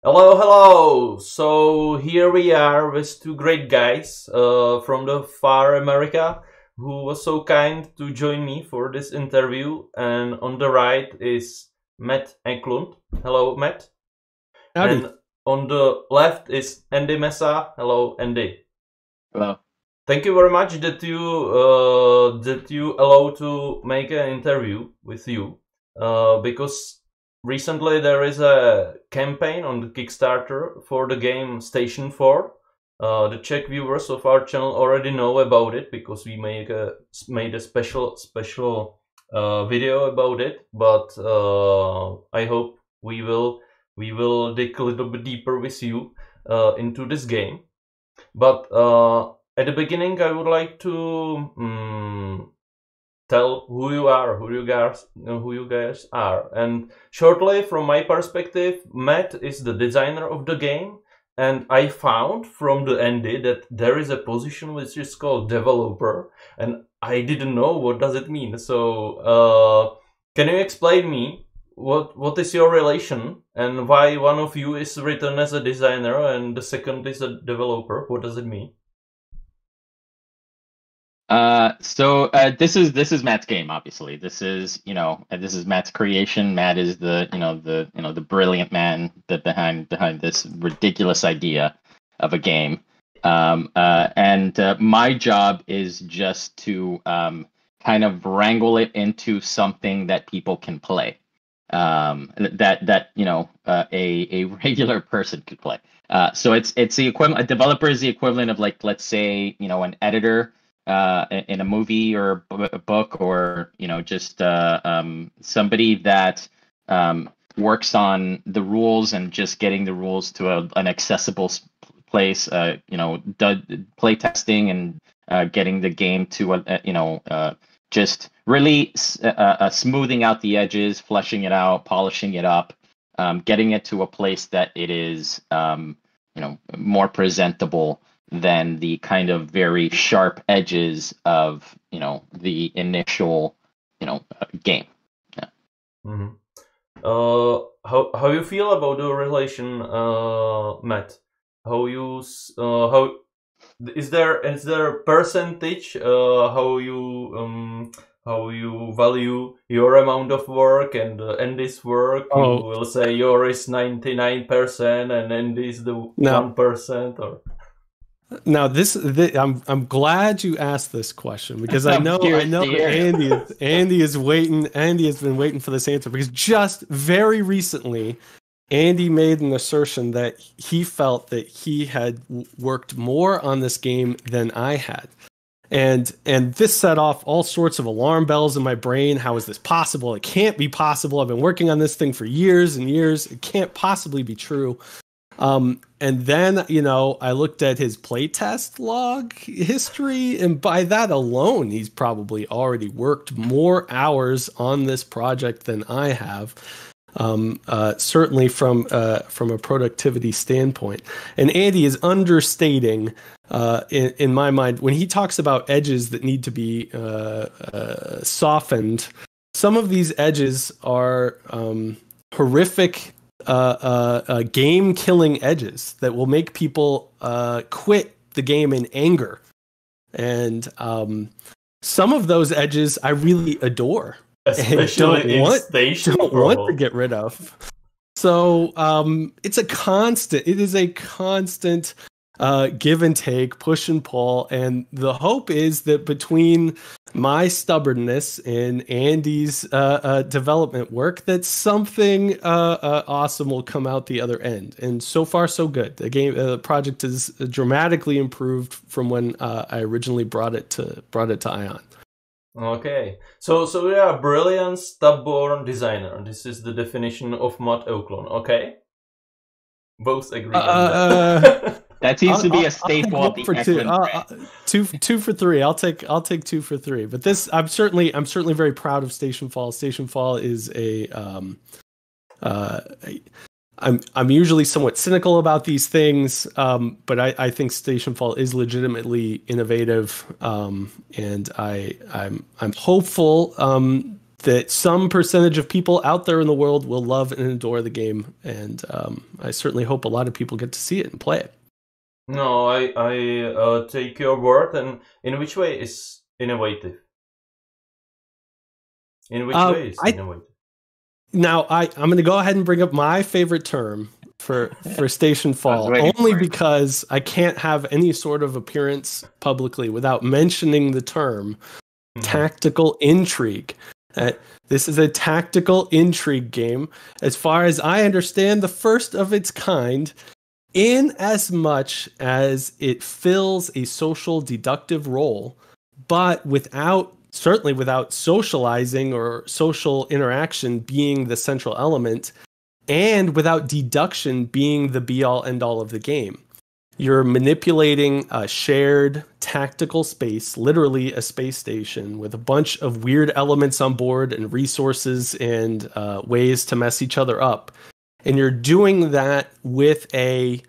Hello, hello! So here we are with two great guys from the far America who was so kind to join me for this interview. And on the right is Matt Euklund. Hello, Matt. Howdy. And on the left is Andy Mesa. Hello, Andy. Hello. Thank you very much that you allow to make an interview with you because recently there is a campaign on the Kickstarter for the game Stationfall. The Czech viewers of our channel already know about it because we made a special video about it. But I hope we will dig a little bit deeper with you into this game. But at the beginning, I would like to tell who you are, who you guys are. And shortly, from my perspective, Matt is the designer of the game, and I found from the Andy that there is a position which is called developer, and I didn't know what does it mean. So can you explain me what is your relation and why one of you is written as a designer and the second is a developer? What does it mean? This is Matt's game. Obviously, this is Matt's creation. Matt is the brilliant man that behind this ridiculous idea of a game. And my job is just to kind of wrangle it into something that people can play. That a regular person could play. So it's the equivalent. A developer is the equivalent of, like, let's say, an editor in a movie or a book, or just somebody that works on the rules and just getting the rules to an accessible place. Play testing and getting the game to just really smoothing out the edges, fleshing it out, polishing it up, getting it to a place that it is more presentable than the kind of very sharp edges of the initial game. Yeah. Mm-hmm. How you feel about the relation, Matt? How is there a percentage how you value your amount of work and this work? You will say yours is 99% and Andy's the 1%, or? Now I'm glad you asked this question, because I know Andy is waiting. Andy has been waiting for this answer, because just very recently Andy made an assertion that he felt that he had worked more on this game than I had. And this set off all sorts of alarm bells in my brain. How is this possible? It can't be possible. I've been working on this thing for years and years. It can't possibly be true. And then, I looked at his playtest log history, and by that alone, he's probably already worked more hours on this project than I have. Certainly from a productivity standpoint. And Andy is understating, in my mind, when he talks about edges that need to be softened. Some of these edges are horrific, game-killing edges that will make people quit the game in anger. And some of those edges I really adore. Especially don't want to get rid of. So it is a constant give and take, push and pull, and the hope is that between my stubbornness and Andy's development work, that something awesome will come out the other end. And so far, so good. The project is dramatically improved from when I originally brought it to Ion. Okay, so you are a brilliant, stubborn designer. This is the definition of Matt Euklund. Okay, both agree on that. That seems to be a staple of the Eklund. Two for three. I'll take 2 for 3. But this, I'm certainly very proud of Stationfall. Stationfall is I'm usually somewhat cynical about these things, but I think Stationfall is legitimately innovative, and I'm hopeful that some percentage of people out there in the world will love and adore the game, and I certainly hope a lot of people get to see it and play it. No, I take your word. And in which way is innovative? In which way is innovative? Now, I'm going to go ahead and bring up my favorite term for Stationfall, only because I can't have any sort of appearance publicly without mentioning the term tactical intrigue. This is a tactical intrigue game, as far as I understand, the first of its kind, in as much as it fills a social deductive role, but certainly without socializing or social interaction being the central element, and without deduction being the be-all end-all of the game. You're manipulating a shared tactical space, literally a space station, with a bunch of weird elements on board and resources and ways to mess each other up. And you're doing that with a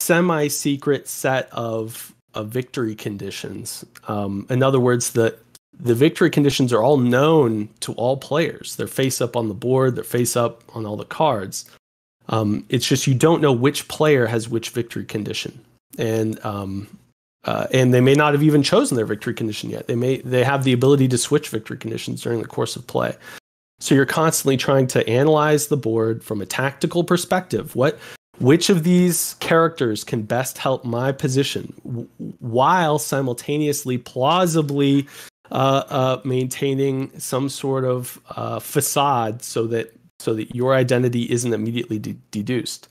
semi-secret set of victory conditions. In other words, the victory conditions are all known to all players. They're face up on the board, they're face up on all the cards. It's just you don't know which player has which victory condition. And they may not have even chosen their victory condition yet. They have the ability to switch victory conditions during the course of play. So you're constantly trying to analyze the board from a tactical perspective. Which of these characters can best help my position, while simultaneously plausibly maintaining some sort of facade so that your identity isn't immediately deduced.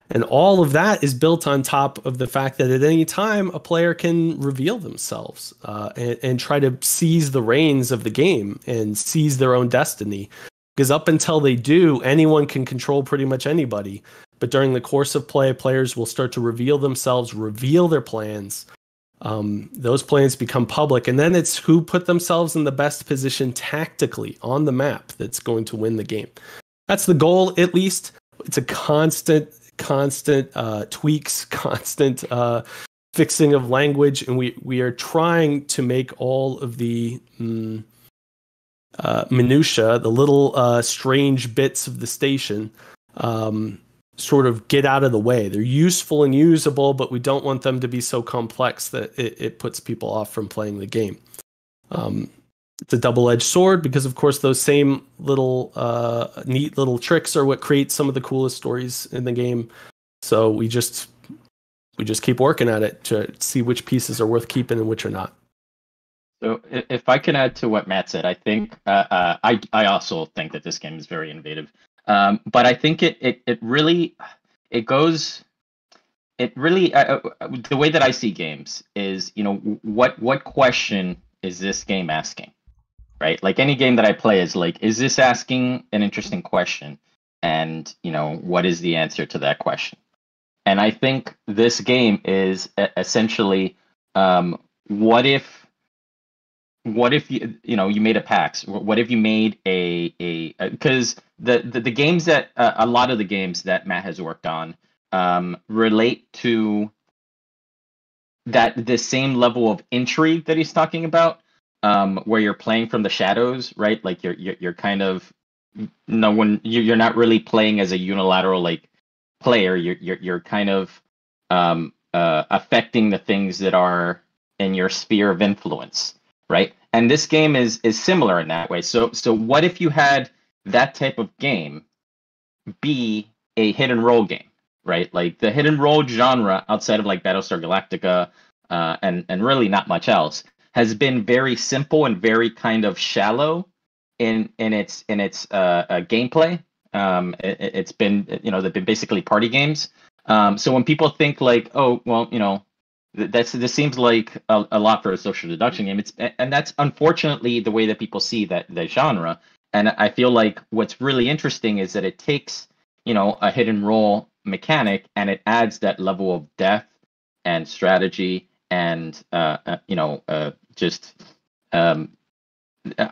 And all of that is built on top of the fact that at any time a player can reveal themselves and try to seize the reins of the game and seize their own destiny. Because up until they do, anyone can control pretty much anybody. But during the course of play, players will start to reveal themselves, reveal their plans. Those plans become public, and then it's who put themselves in the best position tactically on the map that's going to win the game. That's the goal, at least. It's a constant tweaks, constant fixing of language, and we are trying to make all of the minutia, the little strange bits of the station, sort of get out of the way. They're useful and usable, but we don't want them to be so complex that it puts people off from playing the game. It's a double-edged sword because, of course, those same little neat little tricks are what create some of the coolest stories in the game. So we just keep working at it to see which pieces are worth keeping and which are not. So if I can add to what Matt said, I think I also think that this game is very innovative. But I think the way that I see games is, what question is this game asking, right? Like any game that I play is like, is this asking an interesting question? And, what is the answer to that question? And I think this game is essentially, what if you made a PAX? What if you made because the games that a lot of the games that Matt has worked on relate to the same level of intrigue that he's talking about, where you're playing from the shadows, right? Like you're kind of you're not really playing as a unilateral player. You're kind of affecting the things that are in your sphere of influence. Right, and this game is similar in that way. So what if you had that type of game be a hidden role game, right? Like the hidden role genre outside of Battlestar Galactica and really not much else has been very simple and very kind of shallow in its gameplay. It's been they've been basically party games. So when people think this seems like a lot for a social deduction game. And that's unfortunately the way that people see that genre. And I feel like what's really interesting is that it takes a hidden role mechanic and it adds that level of depth and strategy and just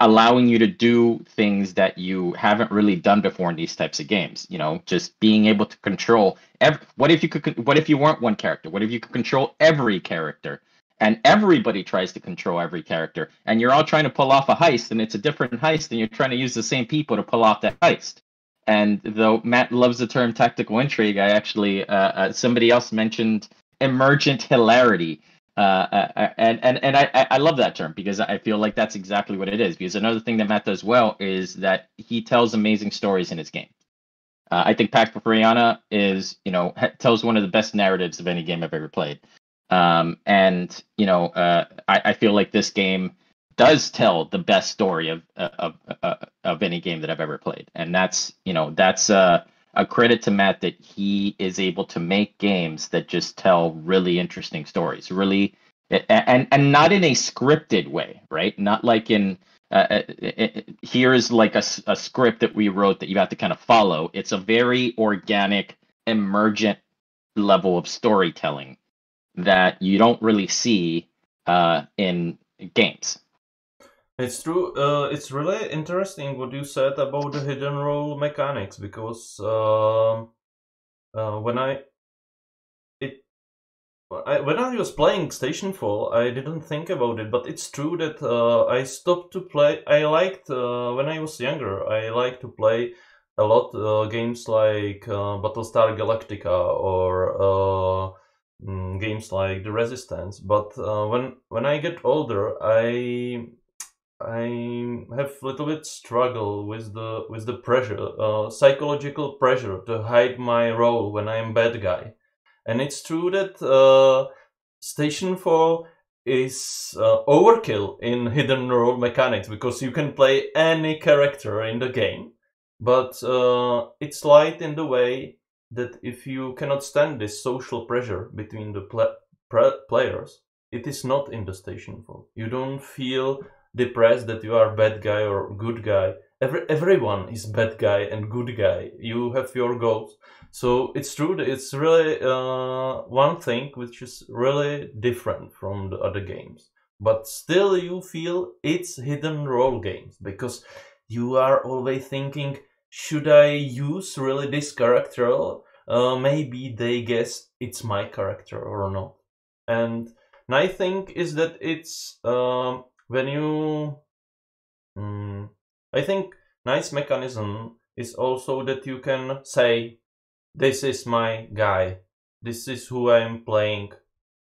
allowing you to do things that you haven't really done before in these types of games. Just being able to control what if you weren't one character? What if you could control every character and everybody tries to control every character, and you're all trying to pull off a heist, and it's a different heist, and you're trying to use the same people to pull off that heist. And though Matt loves the term tactical intrigue, I actually somebody else mentioned emergent hilarity, and I love that term because I feel like that's exactly what it is. Because another thing that Matt does well is that he tells amazing stories in his game. I think Pax Porfiriana is, tells one of the best narratives of any game I've ever played. And I feel like this game does tell the best story of any game that I've ever played, and that's a credit to Matt that he is able to make games that just tell really interesting stories, really, and not in a scripted way, right? Not like in here's like a script that we wrote that you have to kind of follow. It's a very organic, emergent level of storytelling that you don't really see in games. It's true. It's really interesting what you said about the hidden role mechanics, because when I was playing Stationfall, I didn't think about it, but it's true that I stopped to play. I liked when I was younger. I liked to play a lot games like Battlestar Galactica or games like The Resistance. But when I get older, I have a little bit struggle with the pressure, psychological pressure to hide my role when I'm bad guy. And it's true that Stationfall is overkill in hidden role mechanics, because you can play any character in the game, but it's light in the way that if you cannot stand this social pressure between the players, it is not in the Stationfall. You don't feel depressed that you are bad guy or good guy. Everyone is bad guy and good guy. You have your goals. So it's true that it's really one thing which is really different from the other games. But still you feel it's hidden role games, because you are always thinking, should I use really this character? Maybe they guess it's my character or not. And nice thing is that it's when you I think nice mechanism is also that you can say, this is my guy, this is who I'm playing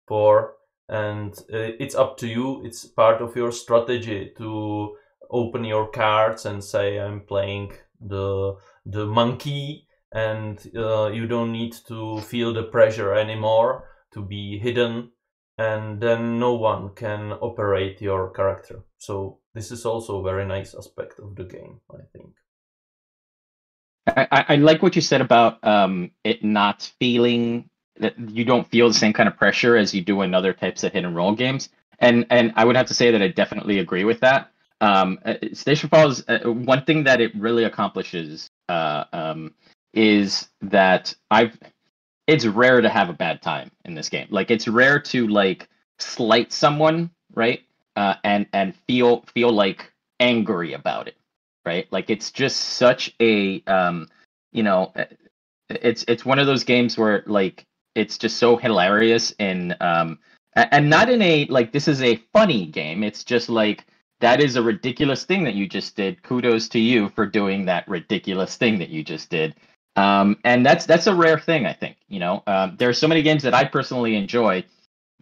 for, and it's up to you. It's part of your strategy to open your cards and say, I'm playing the monkey, and you don't need to feel the pressure anymore to be hidden, and then no one can operate your character. So this is also a very nice aspect of the game, I think. I like what you said about it not feeling that you don't feel the same kind of pressure as you do in other types of hidden role games, and I would have to say that I definitely agree with that. Stationfall is one thing that it really accomplishes is that it's rare to have a bad time in this game. Like, it's rare to like slight someone, right? And feel like angry about it. Right? Like, it's just such a it's one of those games where like it's just so hilarious and not in a like this is a funny game. It's just like, that is a ridiculous thing that you just did. Kudos to you for doing that ridiculous thing that you just did. And that's a rare thing, I think. There are so many games that I personally enjoy,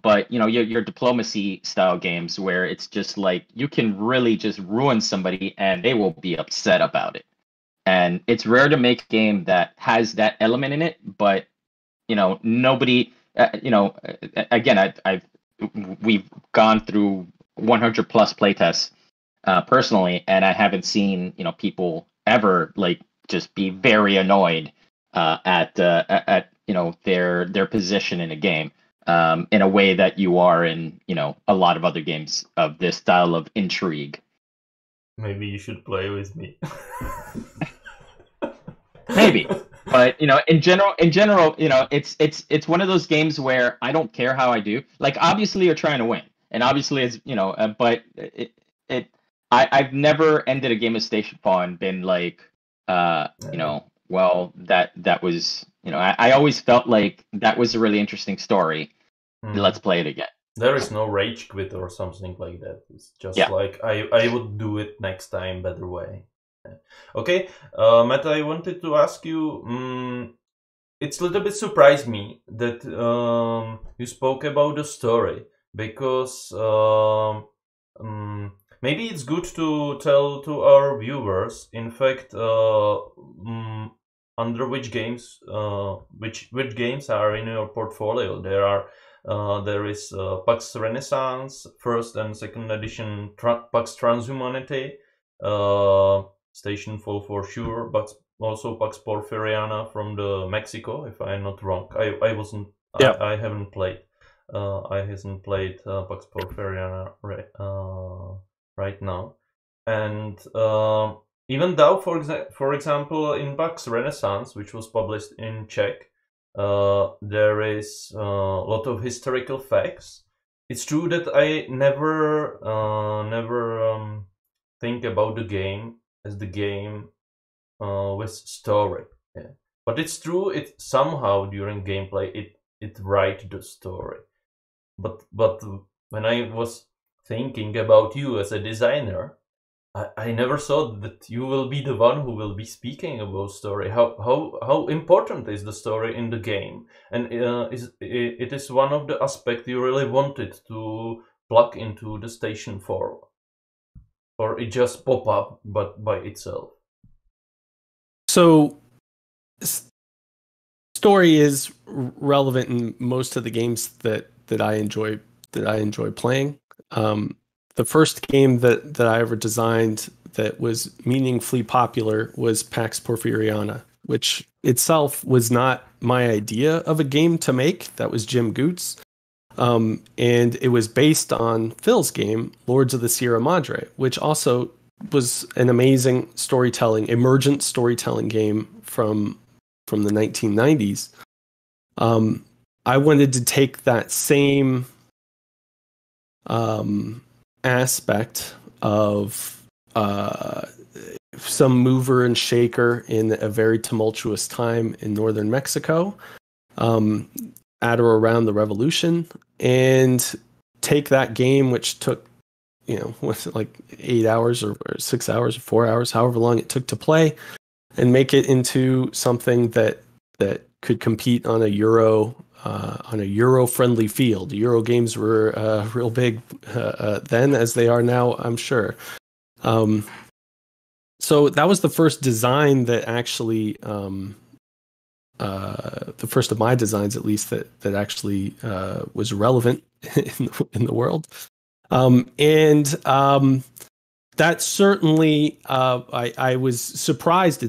but your diplomacy style games where it's just like you can really just ruin somebody and they will be upset about it. And it's rare to make a game that has that element in it, but nobody again, we've gone through 100 plus playtests personally, and I haven't seen people ever like just be very annoyed at their position in a game. In a way that you are in, a lot of other games of this style of intrigue. Maybe you should play with me. Maybe, but in general, it's one of those games where I don't care how I do. Like, obviously, you're trying to win, and obviously, it's but I've never ended a game of Stationfall and been like, well, that was, I always felt like that was a really interesting story. Let's play it again. There is no rage quit or something like that. It's just like I would do it next time better way. Okay, Matt, I wanted to ask you. It's a little bit surprised me that you spoke about the story, because maybe it's good to tell to our viewers, in fact, under which games, which games are in your portfolio. There is Pax Renaissance, first and second edition, Pax Transhumanity, Stationfall for sure, but also Pax Porfiriana from the Mexico, if I'm not wrong. I wasn't. Yeah. I haven't played. I haven't played Pax Porfiriana right now, and even though, for example, in Pax Renaissance, which was published in Czech, there is a lot of historical facts. It's true that I never think about the game as the game with story. Yeah. But it's true, it somehow during gameplay it writes the story. But when I was thinking about you as a designer, I never thought that you will be the one who will be speaking about story. How important is the story in the game? And it is one of the aspects you really wanted to plug into the Stationfall, or it just pop up but by itself? So, story is relevant in most of the games that I enjoy playing. The first game that I ever designed that was meaningfully popular was Pax Porfiriana, which itself was not my idea of a game to make. That was Jim Goots. And it was based on Phil's game, Lords of the Sierra Madre, which also was an amazing emergent storytelling game from the 1990s. I wanted to take that same aspect of some mover and shaker in a very tumultuous time in northern Mexico, at or around the revolution, and take that game, which took, was it like 8 hours or 6 hours or 4 hours, however long it took to play, and make it into something that could compete on a Euro friendly field. Euro games were real big then, as they are now, I'm sure. So that was the first design that actually, the first of my designs, at least, that actually was relevant in the world. That certainly, I was surprised,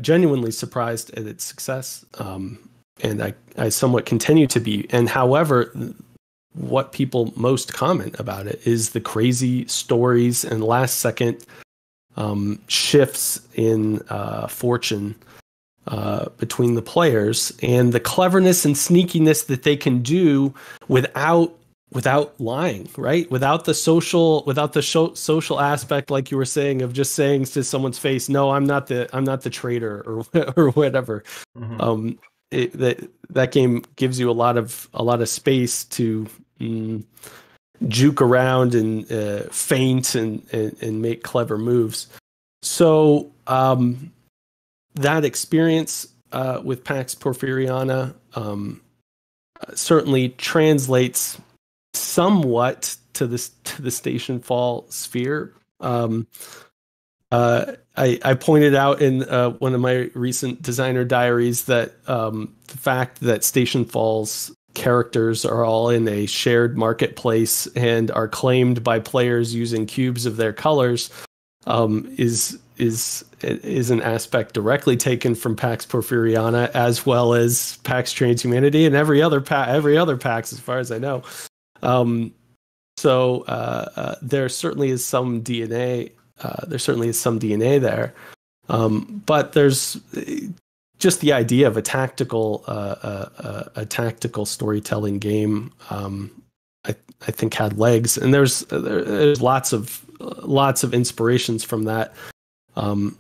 genuinely surprised at its success. And I somewhat continue to be. And however, what people most comment about it is the crazy stories and last second shifts in fortune between the players, and the cleverness and sneakiness that they can do without lying, right? Without the social aspect, like you were saying, of just saying to someone's face, "No, I'm not the traitor," or whatever. Mm-hmm. That game gives you a lot of space to juke around and feint and make clever moves. So that experience with Pax Porfiriana certainly translates somewhat to the Stationfall sphere. I pointed out in one of my recent designer diaries that the fact that Stationfall's characters are all in a shared marketplace and are claimed by players using cubes of their colors is an aspect directly taken from Pax Porfiriana, as well as Pax Transhumanity and every other PAX, as far as I know. So there certainly is some DNA. There, but there's just the idea of a tactical storytelling game. I think had legs, and there's lots of inspirations from that,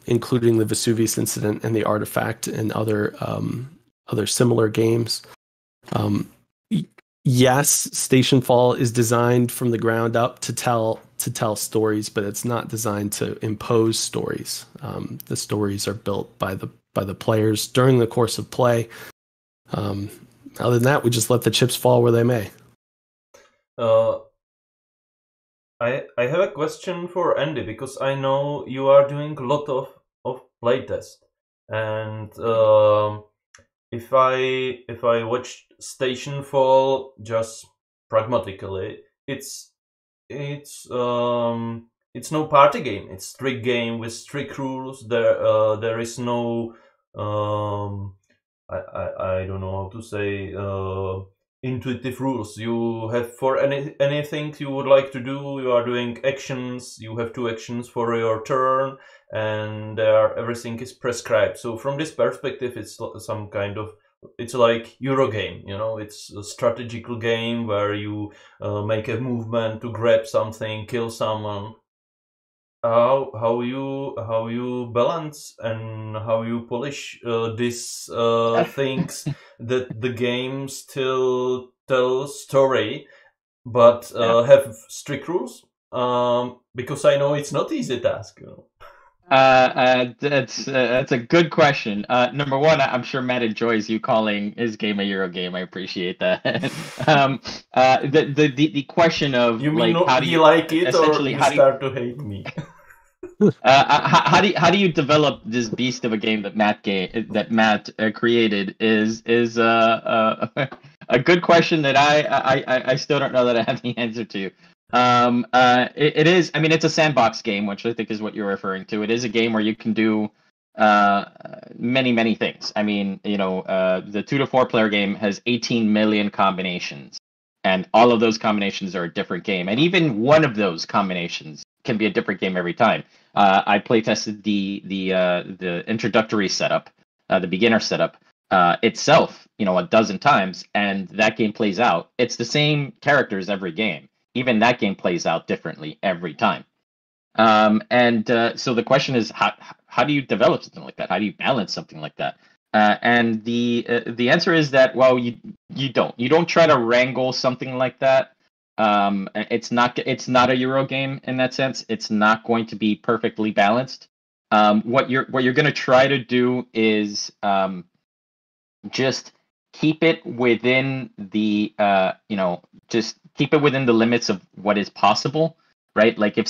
including the Vesuvius Incident and the Artifact and other similar games. yes, Stationfall is designed from the ground up to tell stories, but it's not designed to impose stories. The stories are built by the players during the course of play. Other than that, we just let the chips fall where they may. I have a question for Andy, because I know you are doing a lot of playtest, and if I watch Stationfall just pragmatically, it's no party game. It's strict game with strict rules. There is no I don't know how to say intuitive rules. You have for anything you would like to do, you are doing actions. You have 2 actions for your turn, and everything is prescribed. So from this perspective, it's some kind of, it's like Euro game, you know. It's a strategical game where you make a movement to grab something, kill someone. How you balance and how you polish these things that the game still tells story, but have strict rules? Because I know it's not easy task, you know. That's a good question. Number one, I'm sure Matt enjoys you calling his game a Euro game. I appreciate that. The question of, you mean, like, how do you like it, or you start to hate me? How do you develop this beast of a game that Matt created is a good question that I still don't know that I have the answer to. It is, I mean, it's a sandbox game, which I think is what you're referring to. It is a game where you can do many things. I mean, you know, the 2 to 4 player game has 18 million combinations, and all of those combinations are a different game, and even one of those combinations can be a different game every time. I playtested the introductory setup, the beginner setup itself, you know, a dozen times, and that game plays out. It's the same characters every game. Even that game plays out differently every time. So the question is, how do you develop something like that? How do you balance something like that? And the answer is that, well, you don't try to wrangle something like that. It's not a Euro game in that sense. It's not going to be perfectly balanced. What you're going to try to do is just keep it within the just keep it within the limits of what is possible, right? Like if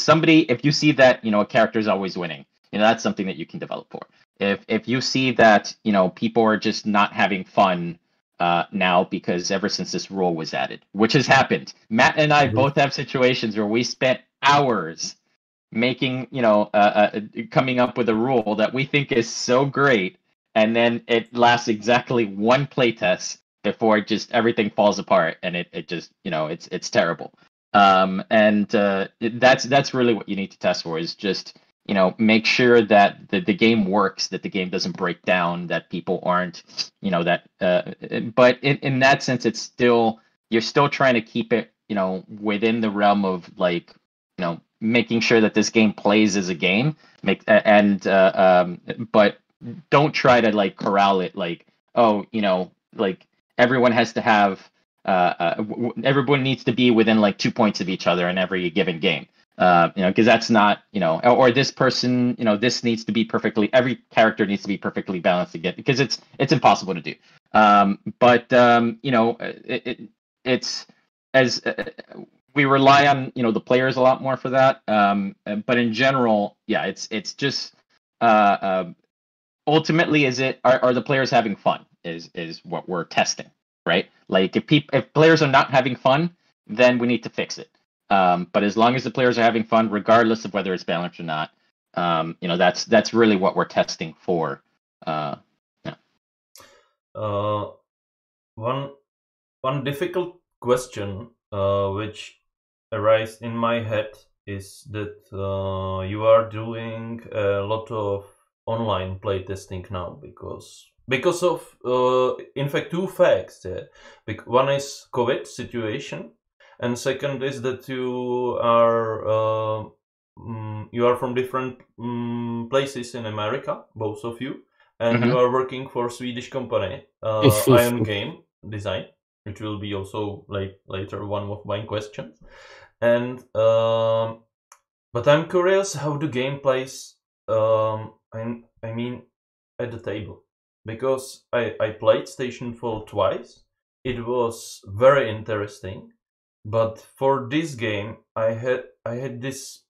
you see that, you know, a character is always winning, you know, that's something that you can develop for. If you see that, you know, people are just not having fun now because ever since this rule was added, which has happened. Matt and I both have situations where we spent hours making, you know, coming up with a rule that we think is so great, and then it lasts exactly 1 playtest before just everything falls apart, and it just, you know, it's terrible. That's really what you need to test for, is just, you know, make sure that the game works, that the game doesn't break down, that people aren't, you know, that but in that sense, it's still, you're still trying to keep it, you know, within the realm of, like, you know, making sure that this game plays as a game, but don't try to, like, corral it, like, oh, you know, like, everyone has to have everyone needs to be within, like, 2 points of each other in every given game. You know, because that's not, you know, or this person, you know, this needs to be perfectly, every character needs to be perfectly balanced again, because it's impossible to do. You know, it's as we rely on, you know, the players a lot more for that. But in general, yeah, it's just ultimately, are the players having fun is what we're testing, right? Like, if players are not having fun, then we need to fix it. But as long as the players are having fun, regardless of whether it's balanced or not, you know, that's really what we're testing for. Yeah. One difficult question which arises in my head is that you are doing a lot of online playtesting now because of in fact 2 facts. One is COVID situation, and second is that you are from different places in America, both of you, and you are working for Swedish company, Iron Game Design. which will be also later one of my questions. And but I'm curious how the game plays. I mean, at the table, because I played Stationfall twice. It was very interesting, but for this game, I had this.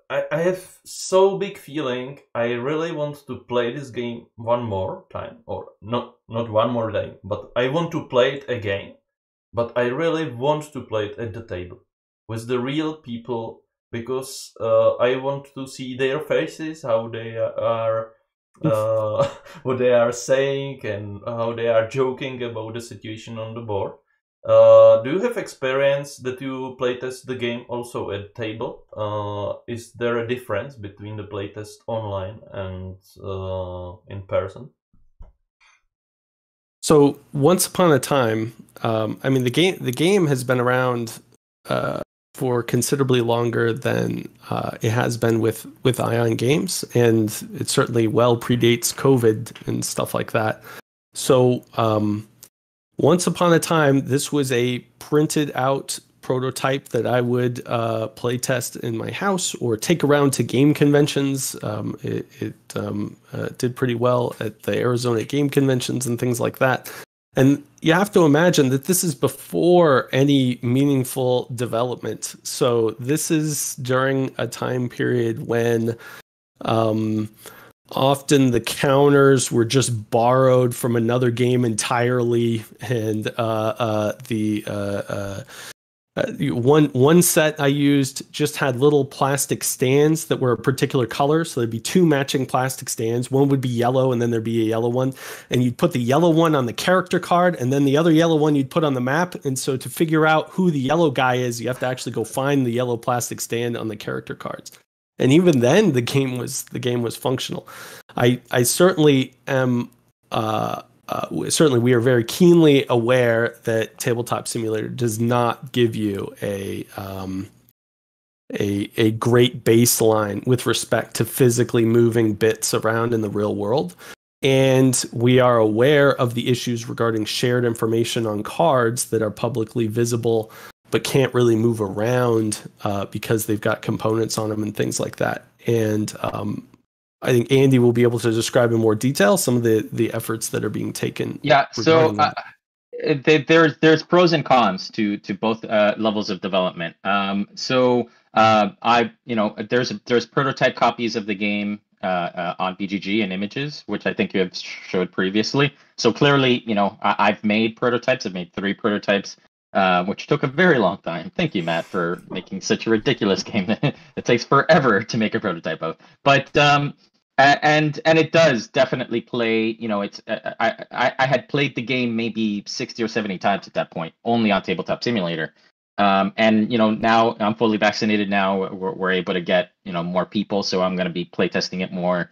I have so big feeling. I really want to play this game one more time, or not one more time, but I want to play it again. But I really want to play it at the table with the real people, because I want to see their faces, how they are, what they are saying, and how they are joking about the situation on the board. Do you have experience that you playtest the game also at table? Is there a difference between the playtest online and in person? So once upon a time, I mean, the game has been around for considerably longer than it has been with Ion Games, and it certainly well predates COVID and stuff like that. So once upon a time, this was a printed out prototype that I would play test in my house or take around to game conventions. It did pretty well at the Arizona game conventions and things like that. And you have to imagine that this is before any meaningful development. So this is during a time period when often the counters were just borrowed from another game entirely, and one set I used just had little plastic stands that were a particular color. So there'd be two matching plastic stands. One would be yellow, and then there'd be a yellow one. And you'd put the yellow one on the character card, and then the other yellow one you'd put on the map. And so to figure out who the yellow guy is, you have to actually go find the yellow plastic stand on the character cards. And even then, the game was functional. I certainly am. Certainly, we are very keenly aware that Tabletop Simulator does not give you a great baseline with respect to physically moving bits around in the real world. And we are aware of the issues regarding shared information on cards that are publicly visible but can't really move around because they've got components on them and things like that. And I think Andy will be able to describe in more detail some of the efforts that are being taken. Yeah, so there's pros and cons to both levels of development. There's prototype copies of the game on BGG and images, which I think you have showed previously. So clearly, I've made prototypes. I've made 3 prototypes. Which took a very long time. Thank you, Matt, for making such a ridiculous game that it takes forever to make a prototype of. But and it does definitely play. It's I had played the game maybe 60 or 70 times at that point, only on Tabletop Simulator. And now I'm fully vaccinated. Now we're able to get more people, so I'm going to be playtesting it more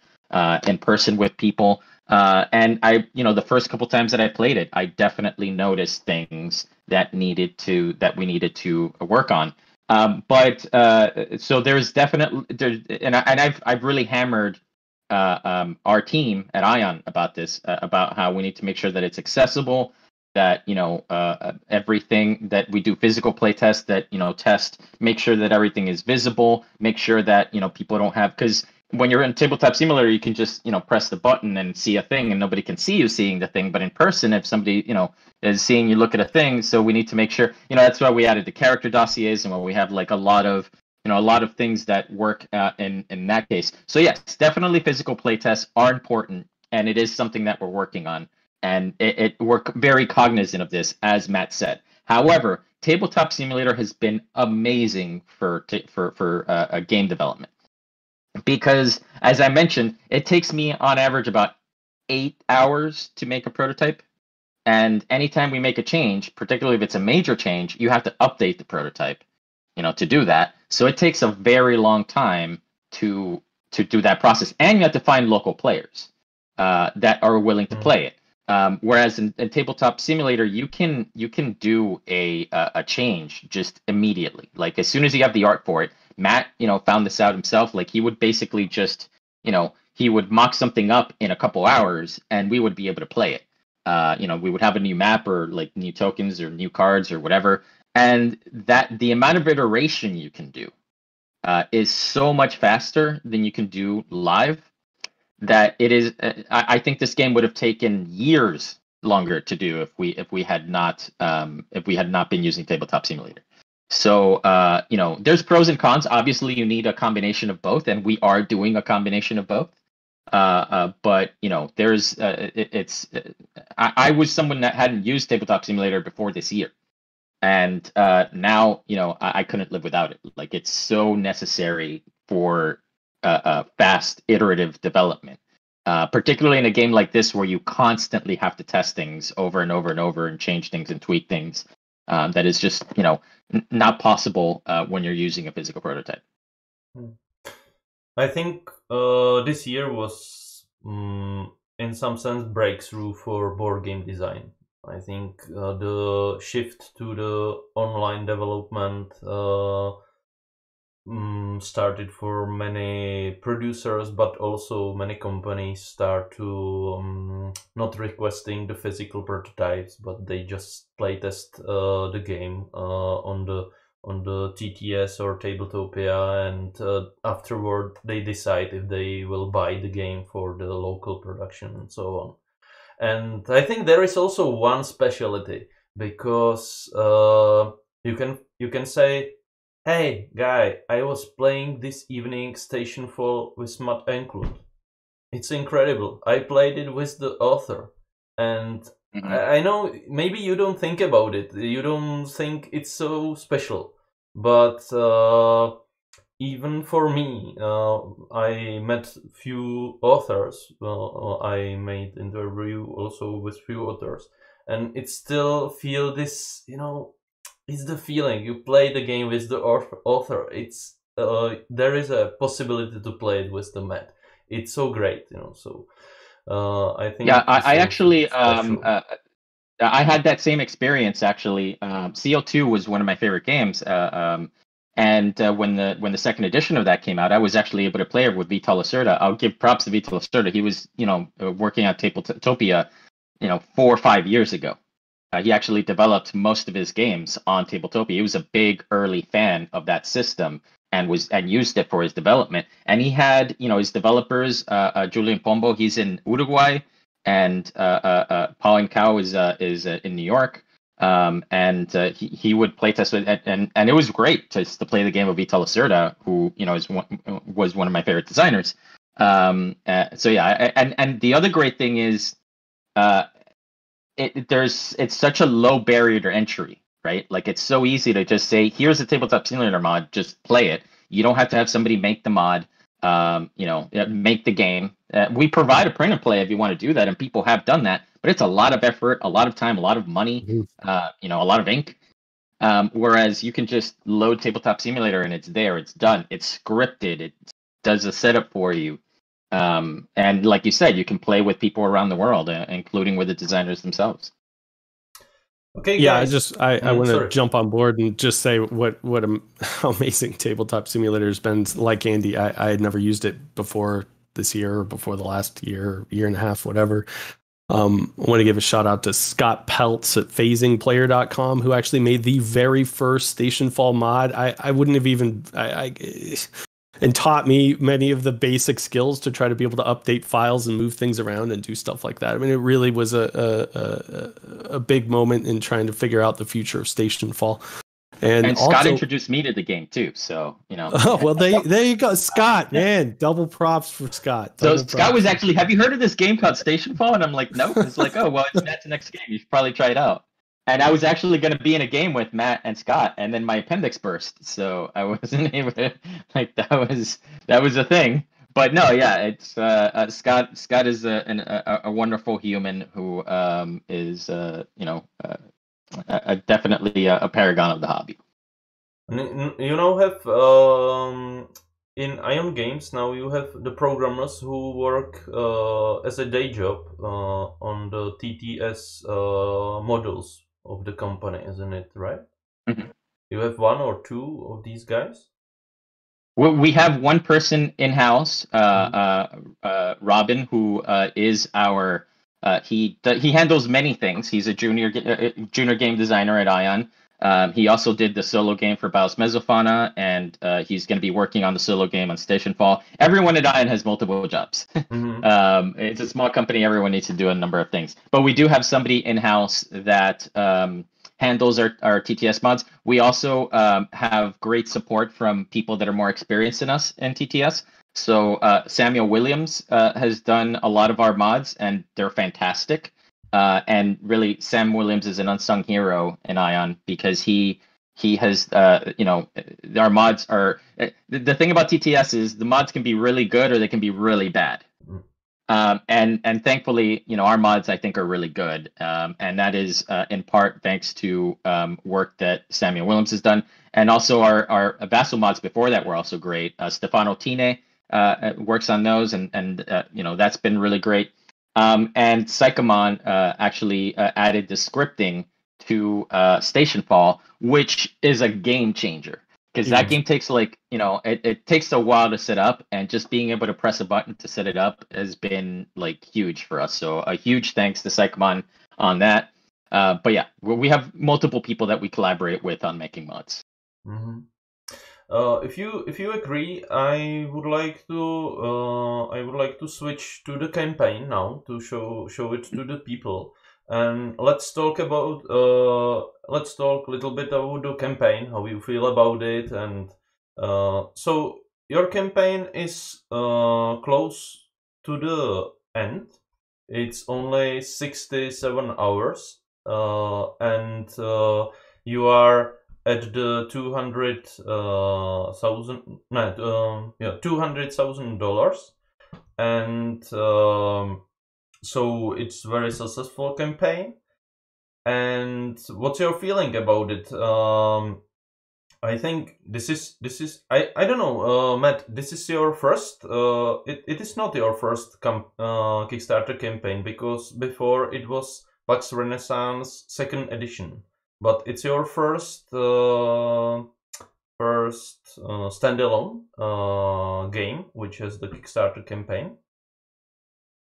in person with people. And the first couple times that I played it, I definitely noticed things that we needed to work on. So there's definitely and I've really hammered our team at Ion about this, about how we need to make sure that it's accessible, that everything that we do physical play test, that test, make sure that everything is visible, make sure that people don't have, because when you're in Tabletop Simulator, you can just press the button and see a thing, and nobody can see you seeing the thing. But in person, if somebody is seeing you look at a thing, so we need to make sure that's why we added the character dossiers, and why we have like a lot of things that work in that case. So yes, definitely physical playtests are important, and it is something that we're working on, and we're very cognizant of this, as Matt said. However, Tabletop Simulator has been amazing for game development. Because, as I mentioned, it takes me on average about 8 hours to make a prototype. And anytime we make a change, particularly if it's a major change, you have to update the prototype, to do that. So it takes a very long time to do that process. And you have to find local players that are willing to play it. Whereas in Tabletop Simulator, you can do a change just immediately. Like as soon as you have the art for it. Matt, found this out himself. Like he would basically just, he would mock something up in a couple hours, and we would be able to play it. we would have a new map or like new tokens or new cards or whatever, and that the amount of iteration you can do is so much faster than you can do live that it is. I think this game would have taken years longer to do if we had not been using Tabletop Simulator. So there's pros and cons. Obviously, you need a combination of both, and we are doing a combination of both. But there's I was someone that hadn't used Tabletop Simulator before this year, and now I couldn't live without it. Like, it's so necessary for fast iterative development, particularly in a game like this where you constantly have to test things over and over and over and change things and tweak things. That is just not possible when you're using a physical prototype. I think this year was, in some sense, breakthrough for board game design. I think the shift to the online development started for many producers, but also many companies start to not requesting the physical prototypes, but they just playtest the game on the TTS or Tabletopia, and afterward they decide if they will buy the game for the local production and so on. And I think there is also one specialty, because you can say, "Hey guy, I was playing this evening Stationfall with Matt Euklund. It's incredible. I played it with the author." And I know maybe you don't think about it. You don't think it's so special. But even for me, I met few authors. I made interview also with few authors. And it still feel this, it's the feeling. You play the game with the author. It's there is a possibility to play it with the Matt. It's so great, So I think. Yeah, I actually I had that same experience actually. CO2 was one of my favorite games, and when the second edition of that came out, I was actually able to play it with Vital Lacerda. I'll give props to Vital Lacerda. He was working on Tabletopia 4 or 5 years ago. He actually developed most of his games on Tabletopia. He was a big early fan of that system and used it for his development. And he had his developers, Julian Pombo, he's in Uruguay, and Pauline Cow is in New York. And he would play test with, and it was great to play the game with Vital Lacerda, who was one of my favorite designers. So yeah, and the other great thing is, it's such a low barrier to entry, right? Like, it's so easy to just say, here's a Tabletop Simulator mod, just play it. You don't have to have somebody make the mod, make the game. We provide a print and play if you want to do that, and people have done that, but it's a lot of effort, a lot of time, a lot of money, a lot of ink. Whereas you can just load Tabletop Simulator and it's there, it's done, it's scripted, it does a setup for you. And like you said, you can play with people around the world, including with the designers themselves. Okay, yeah, guys. I want to jump on board and just say what amazing Tabletop Simulator has been. Like Andy, I had never used it before this year or before the last year and a half, whatever. I want to give a shout out to Scott Peltz at phasingplayer.com, who actually made the very first Stationfall mod. I wouldn't have even and taught me many of the basic skills to try to be able to update files and move things around and do stuff like that. I mean, it really was a big moment in trying to figure out the future of Stationfall. And Scott also introduced me to the game too, so Oh well, there you go, Scott. Man, double props for Scott. Scott was actually, have you heard of this game called Stationfall? And I'm like, no. It's like, oh well, it's Matt's next game. You should probably try it out. And I was actually going to be in a game with Matt and Scott, and then my appendix burst, so I wasn't able to. Like, that was a thing. But no, yeah, it's Scott. Scott is a wonderful human who is definitely a paragon of the hobby. Have in Ion Games now you have the programmers who work as a day job on the TTS models of the company, isn't it, right? Mm-hmm. You have one or two of these guys? Well, we have one person in-house, Robin, who is our he handles many things. He's a junior game designer at Ion. He also did the solo game for Baus Mesofauna, and he's going to be working on the solo game on Stationfall. Everyone at Ion has multiple jobs. It's a small company. Everyone needs to do a number of things. But we do have somebody in-house that handles our TTS mods. We also have great support from people that are more experienced than us in TTS. So Samuel Williams has done a lot of our mods, and they're fantastic. And really, Sam Williams is an unsung hero in Ion because he has, our mods are, the thing about TTS is the mods can be really good or they can be really bad. And thankfully, our mods, I think, are really good. And that is in part thanks to work that Samuel Williams has done. And also our Vassal mods before that were also great. Stefano Tine works on those, and that's been really great. And Psychomon actually added the scripting to Stationfall, which is a game changer. Because that game takes it takes a while to set up, and just being able to press a button to set it up has been huge for us. So a huge thanks to Psychomon on that. But yeah, we have multiple people that we collaborate with on making mods. If you agree, I would like to switch to the campaign now to show it to the people. And let's talk a little bit about the campaign, how you feel about it, and so your campaign is close to the end. It's only 67 hours, and you are at the $200,000, and so it's very successful campaign. And what's your feeling about it? I think this is I don't know, Matt. This is your first. It is not your first Kickstarter campaign, because before it was Pax Renaissance 2nd edition. But it's your first standalone game which has the Kickstarter campaign.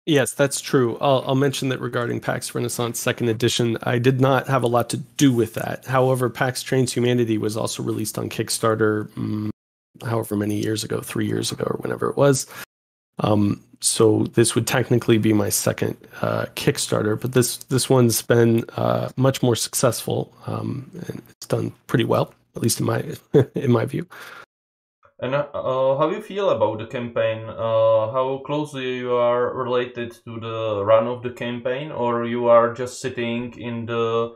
Yes, that's true. I'll mention that regarding PAX Renaissance 2nd edition, I did not have a lot to do with that. However, PAX Trains Humanity was also released on Kickstarter however many years ago, 3 years ago or whenever it was. So this would technically be my second Kickstarter, but this one's been much more successful, and it's done pretty well, at least in my view. And how you feel about the campaign? How closely you are related to the run of the campaign, or you are just sitting in your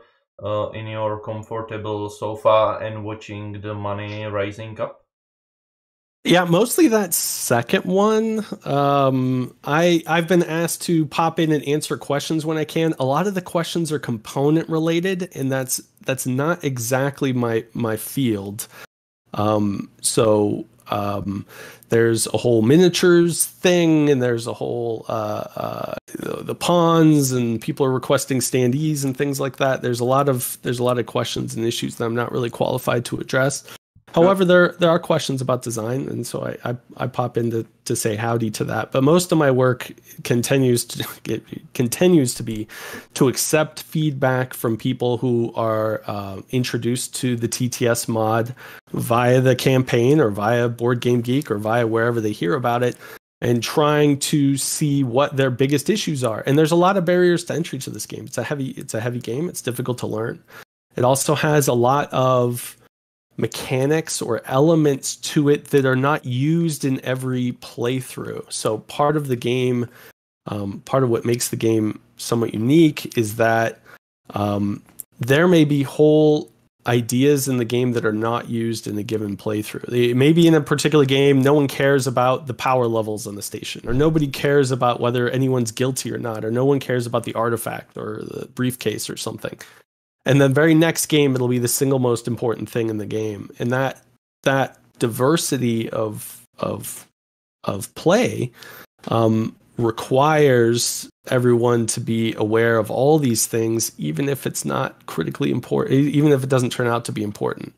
comfortable sofa and watching the money rising up? Yeah, mostly that second one. I've been asked to pop in and answer questions when I can. A lot of the questions are component related, and that's not exactly my field. There's a whole miniatures thing, and there's a whole the pawns, and people are requesting standees and things like that. There's a lot of questions and issues that I'm not really qualified to address. However, there are questions about design, and so I pop in to say howdy to that. But most of my work continues to be to accept feedback from people who are introduced to the TTS mod via the campaign or via Board Game Geek or via wherever they hear about it, and trying to see what their biggest issues are. And there's a lot of barriers to entry to this game. It's a heavy game. It's difficult to learn. It also has a lot of mechanics or elements to it that are not used in every playthrough. So part of the game, part of what makes the game somewhat unique is that there may be whole ideas in the game that are not used in a given playthrough. Maybe in a particular game, no one cares about the power levels on the station, or nobody cares about whether anyone's guilty or not, or no one cares about the artifact or the briefcase or something. And the very next game, it'll be the single most important thing in the game. And that diversity of play requires everyone to be aware of all these things, even if it's not critically important, even if it doesn't turn out to be important.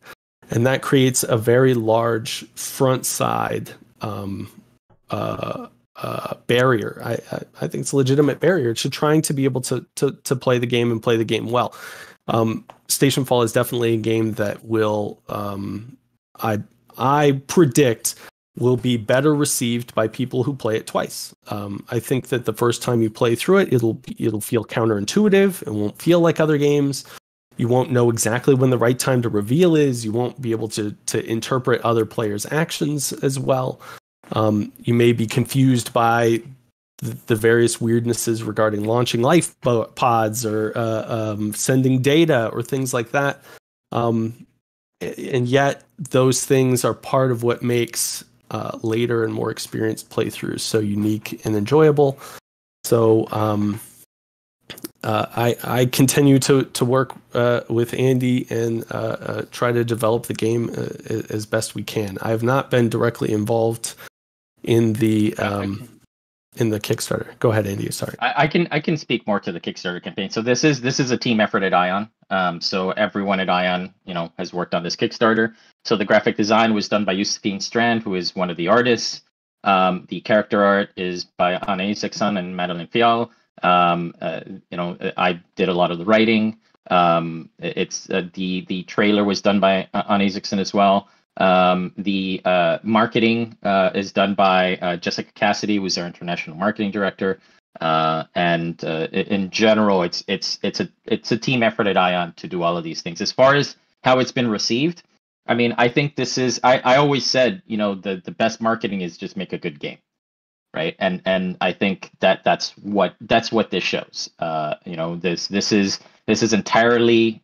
And that creates a very large front side barrier. I think it's a legitimate barrier to trying to be able to play the game and play the game well. Stationfall is definitely a game that will, I predict, will be better received by people who play it twice. I think that the first time you play through it, it'll feel counterintuitive. It won't feel like other games. You won't know exactly when the right time to reveal is. You won't be able to interpret other players' actions as well. You may be confused by the various weirdnesses regarding launching life pods or sending data or things like that. And yet those things are part of what makes later and more experienced playthroughs so unique and enjoyable. So I continue to work with Andy and try to develop the game as best we can. I have not been directly involved in the Kickstarter. Go ahead, Andy. Sorry. I can speak more to the Kickstarter campaign. So this is a team effort at Ion. So everyone at Ion, has worked on this Kickstarter. So the graphic design was done by Josephine Strand, who is one of the artists. The character art is by Anna Isaacson and Madeline Fial. I did a lot of the writing. It's the trailer was done by Anna Isaacson as well. The marketing is done by Jessica Cassidy, who's our international marketing director. And in general, it's a team effort at Ion to do all of these things. As far as how it's been received, I mean, I think this is. I always said, the best marketing is just make a good game, right? And I think that's what this shows. This is entirely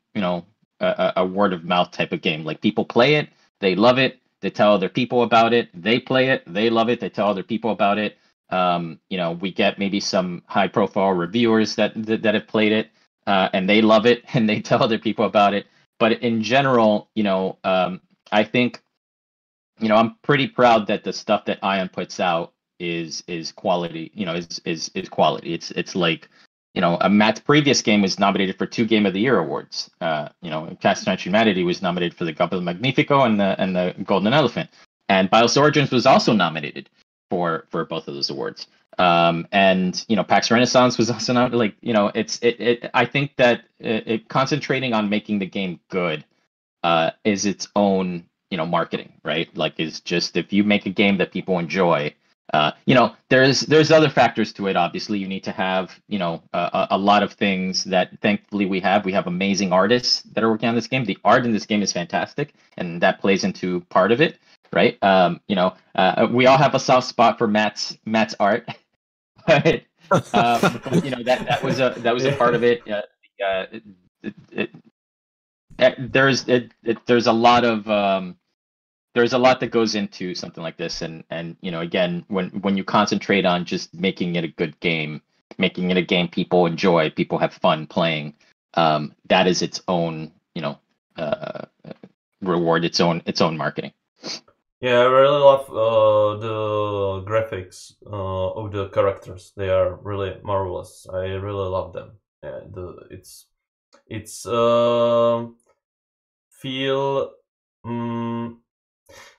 a word of mouth type of game. Like, people play it. They love it. They tell other people about it. They play it. They love it. They tell other people about it. We get maybe some high-profile reviewers that have played it, and they love it, and they tell other people about it. But in general, I think, I'm pretty proud that the stuff that Ion puts out is quality. Is quality. It's like, Matt's previous game was nominated for 2 Game of the Year awards. Cast Against Humanity was nominated for the Goblet Magnifico and the Golden Elephant, and Bios Origins was also nominated for both of those awards. And PAX Renaissance was also not I think that concentrating on making the game good is its own marketing, right? Like, it's just, if you make a game that people enjoy. There's other factors to it. Obviously, you need to have a lot of things that thankfully we have. We have amazing artists that are working on this game. The art in this game is fantastic, and that plays into part of it, right? We all have a soft spot for Matt's art, but that was a part of it. There's a lot of there's a lot that goes into something like this, and again, when you concentrate on just making it a good game, making it a game people enjoy, people have fun playing, that is its own reward, its own marketing. Yeah, I really love the graphics of the characters. They are really marvelous. I really love them. Yeah, it's feel.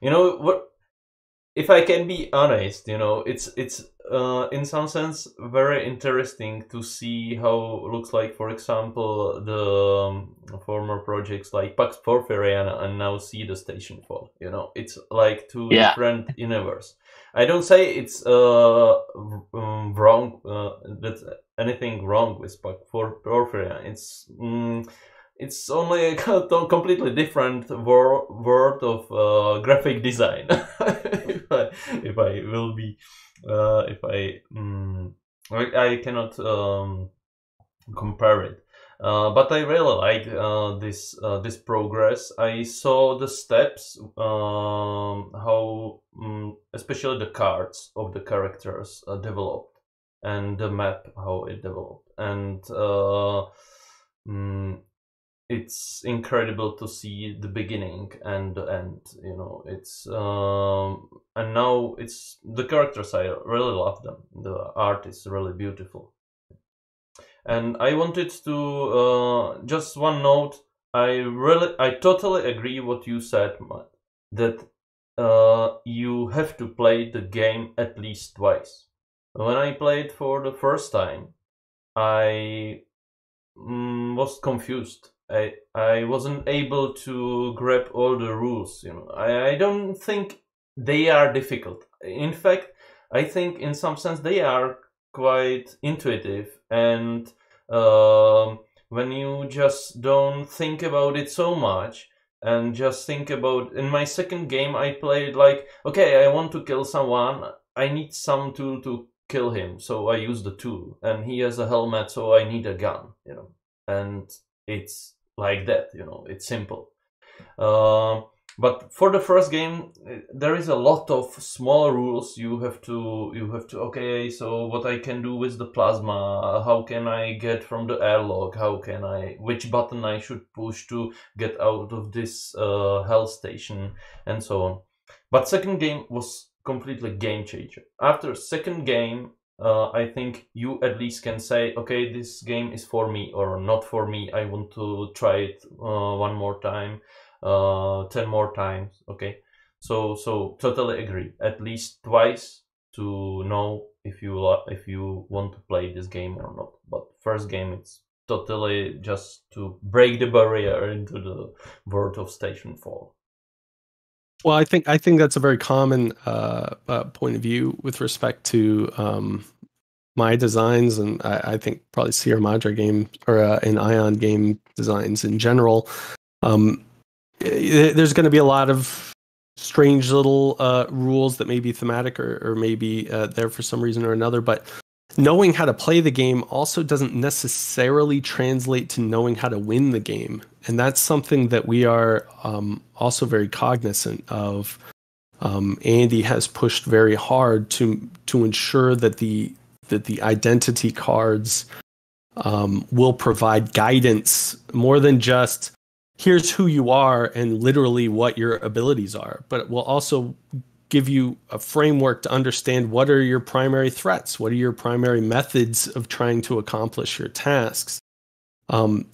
What, if I can be honest, it's in some sense very interesting to see how it looks like, for example, the former projects like Pax Porphyria and now see the Stationfall. It's like two different universe. I don't say it's wrong, that's anything wrong with Pax Porphyria. It's only a completely different world of graphic design. I cannot compare it. But I really like this progress. I saw the steps, how especially the cards of the characters developed, and the map how it developed, and it's incredible to see the beginning and the end. It's and now it's the characters. I really love them. The art is really beautiful. And I wanted to just one note. I totally agree what you said, Matt, that you have to play the game at least twice. When I played for the first time, I was confused. I wasn't able to grab all the rules. I don't think they are difficult. In fact, I think in some sense they are quite intuitive, and when you just don't think about it so much and just think about. In my second game, I played like, okay, I want to kill someone. I need some tool to kill him, so I use the tool, and he has a helmet, so I need a gun. And it's like that. It's simple. But for the first game, there is a lot of small rules. You have to. Okay, so what I can do with the plasma? How can I get from the airlock? Which button I should push to get out of this hell station, and so on. But second game was completely game changer. After second game, I think you at least can say, okay, this game is for me or not for me. I want to try it one more time. 10 more times. Okay, so totally agree. At least twice to know if you want to play this game or not. But first game, it's totally just to break the barrier into the world of Stationfall. Well, I think that's a very common point of view with respect to my designs, and I think probably Sierra Madre game or an Ion game designs in general. There's going to be a lot of strange little rules that may be thematic or maybe there for some reason or another, but knowing how to play the game also doesn't necessarily translate to knowing how to win the game. And that's something that we are also very cognizant of. Andy has pushed very hard to ensure that the identity cards will provide guidance more than just here's who you are and literally what your abilities are, but it will also give you a framework to understand what are your primary threats, what are your primary methods of trying to accomplish your tasks.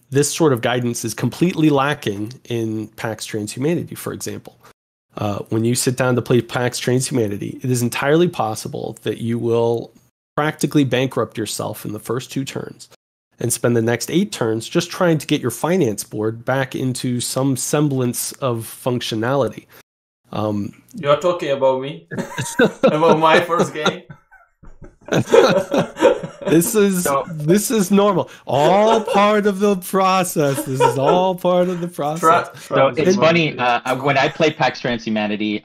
This sort of guidance is completely lacking in PAX Transhumanity, for example. When you sit down to play PAX Transhumanity, it is entirely possible that you will practically bankrupt yourself in the first 2 turns and spend the next 8 turns just trying to get your finance board back into some semblance of functionality. You're talking about me? About my first game? This is normal. All part of the process. This is all part of the process. So it's funny, when I played PAX Transhumanity,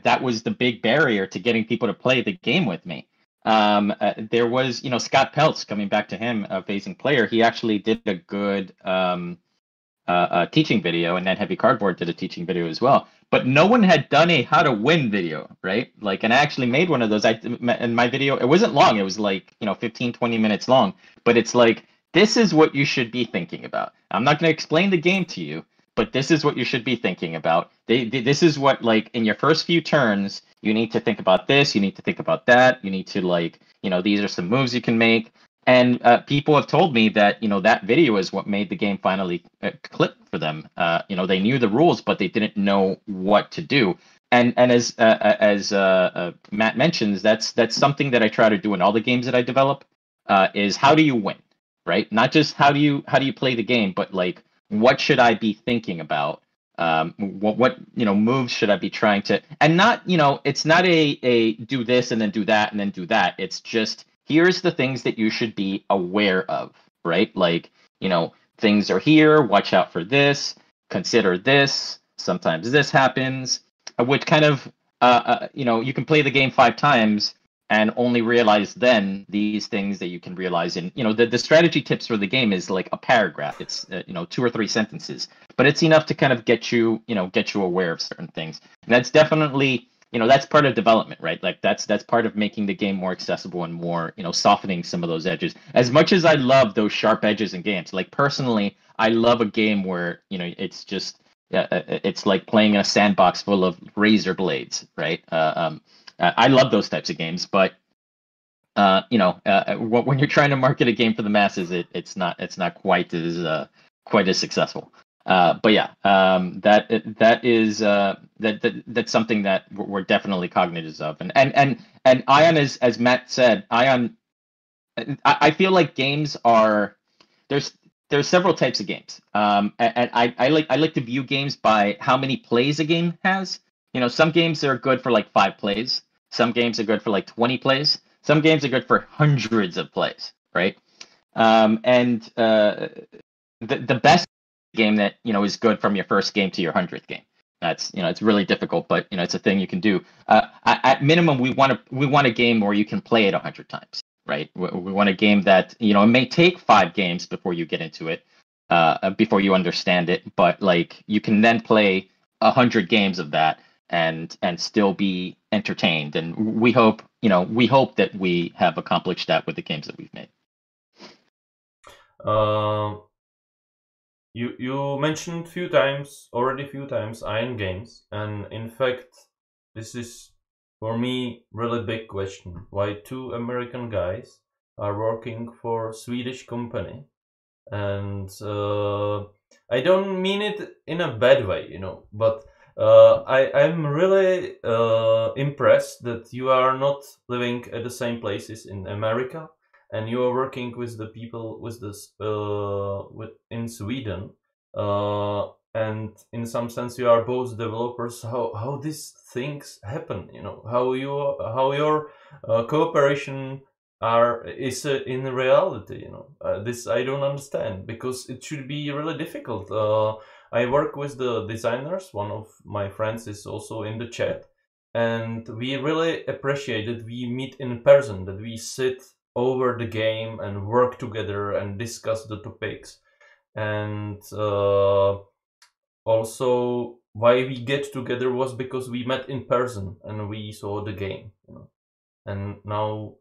that was the big barrier to getting people to play the game with me. There was, Scott Peltz, coming back to him, a Phasing Player, he actually did a good teaching video, and then Heavy Cardboard did a teaching video as well. But no one had done a how to win video, right? And I actually made one of those. In my video, it wasn't long. It was 15, 20 minutes long. But it's this is what you should be thinking about. I'm not going to explain the game to you, but this is what you should be thinking about. This is what, in your first few turns, you need to think about this, you need to think about that, you need to, these are some moves you can make. And people have told me that, that video is what made the game finally click for them. They knew the rules, but they didn't know what to do. And as Matt mentions, that's something that I try to do in all the games that I develop, is how do you win, right? Not just how do you play the game, but what should I be thinking about? What moves should I be trying to, and not, it's not a do this and then do that and then do that. It's just, here's the things that you should be aware of, right? Things are here, watch out for this, consider this, sometimes this happens, which kind of, you can play the game 5 times and only realize then these things that you can realize in, the strategy tips for the game is a paragraph. It's, 2 or 3 sentences, but it's enough to kind of get you aware of certain things. And that's definitely, that's part of development, right? That's part of making the game more accessible and more, softening some of those edges. As much as I love those sharp edges in games, personally, I love a game where, it's just, it's like playing in a sandbox full of razor blades, right? I love those types of games, but when you're trying to market a game for the masses, it's not quite as successful. But yeah, that's something that we're definitely cognizant of, and Ion, as Matt said, Ion, I feel like games are there's several types of games, and I like to view games by how many plays a game has. Some games are good for like 5 plays, some games are good for like 20 plays, some games are good for hundreds of plays, right? And the best game that is good from your first game to your 100th game. That's it's really difficult, but it's a thing you can do. At minimum, we want a game where you can play it 100 times, right? We want a game that it may take 5 games before you get into it, before you understand it, but like you can then play 100 games of that and still be entertained. And we hope that we have accomplished that with the games that we've made. You mentioned already a few times Ion Games, and in fact this is for me really big question. Why 2 American guys are working for Swedish company? And I don't mean it in a bad way, but I'm really impressed that you are not living at the same places in America, and you are working with the people in Sweden, and in some sense you are both developers. How these things happen? How your cooperation is in reality. This I don't understand, because it should be really difficult. I work with the designers. One of my friends is also in the chat, and we really appreciate that we meet in person, that we sit over the game and work together and discuss the topics. And also why we get together was because we met in person and we saw the game. And now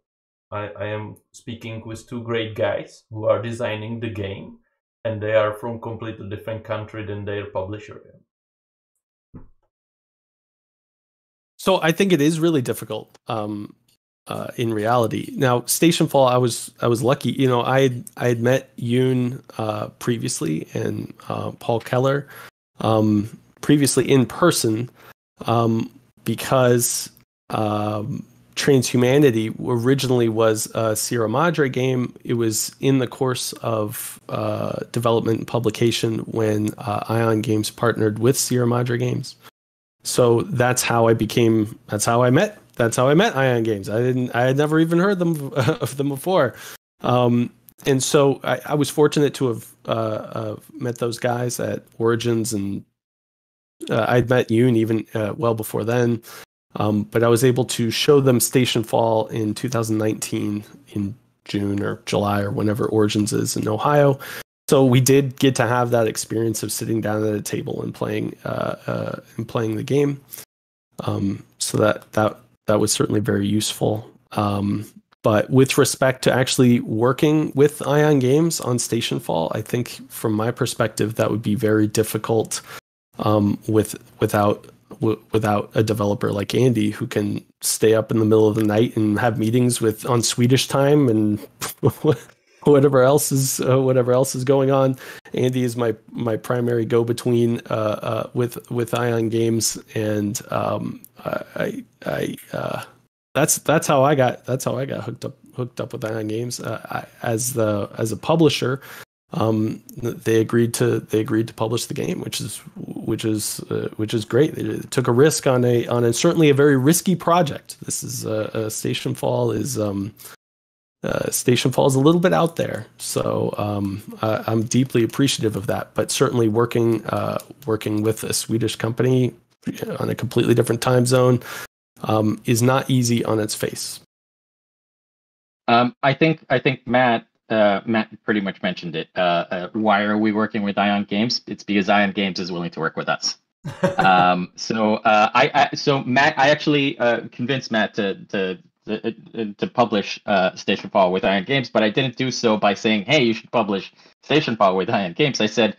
I am speaking with 2 great guys who are designing the game, and they are from completely different country than their publisher. So I think it is really difficult. In reality. Now, Stationfall, I was lucky. I had met Yoon previously, and Paul Keller previously in person, because Transhumanity originally was a Sierra Madre game. It was in the course of development and publication when Ion Games partnered with Sierra Madre Games. So that's how I met Ion Games. I had never even heard of them before. And so I was fortunate to have met those guys at Origins, and I'd met Yoon even well before then. But I was able to show them Stationfall in 2019 in June or July or whenever Origins is in Ohio. So we did get to have that experience of sitting down at a table and playing the game. So that was certainly very useful. But with respect to actually working with Ion Games on Stationfall, I think from my perspective that would be very difficult without a developer like Andy, who can stay up in the middle of the night and have meetings on Swedish time and whatever else is going on. Andy is my primary go-between with Ion Games, and that's how I got hooked up with Ion Games as a publisher. They agreed to publish the game, which is great. They took a risk on a certainly a very risky project. This is Stationfall is a little bit out there, so I'm deeply appreciative of that. But certainly working with a Swedish company on a completely different time zone is not easy on its face. I think Matt pretty much mentioned it. Why are we working with Ion Games? It's because Ion Games is willing to work with us. So Matt, I actually convinced Matt to publish Stationfall with Ion Games, but I didn't do so by saying, "Hey, you should publish Stationfall with Ion Games." I said,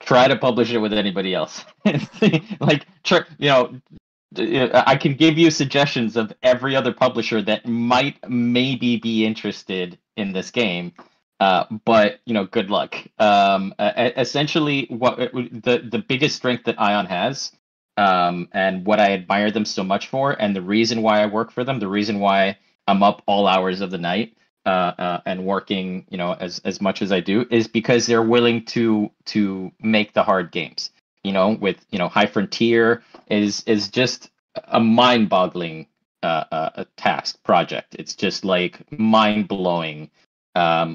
"Try to publish it with anybody else." I can give you suggestions of every other publisher that might maybe be interested in this game, But good luck. Essentially, the biggest strength that Ion has, and what I admire them so much for, and the reason why I work for them, the reason why I'm up all hours of the night, and working, as much as I do, is because they're willing to make the hard games. With High Frontier is just a mind-boggling a task project. It's just like mind-blowing.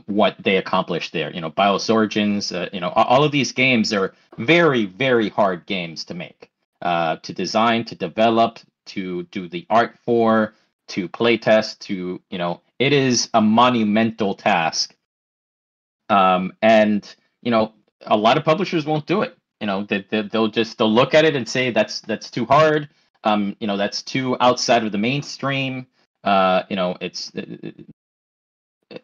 What they accomplished there. BIOS Origins, all of these games are very, very hard games to make, to design, to develop, to do the art for, to playtest, it is a monumental task. And, a lot of publishers won't do it. They'll look at it and say, that's too hard. That's too outside of the mainstream.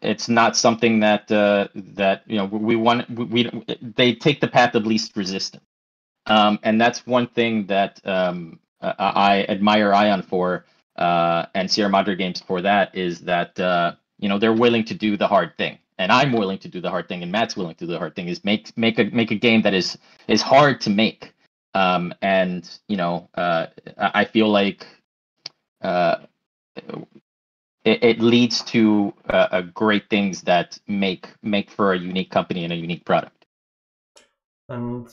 It's not something that we want. They take the path of least resistance, and that's one thing that I admire Ion for, and Sierra Madre Games for. That is that they're willing to do the hard thing, and I'm willing to do the hard thing, and Matt's willing to do the hard thing. Is make a game that is hard to make, and I feel like. It leads to great things that make for a unique company and a unique product. And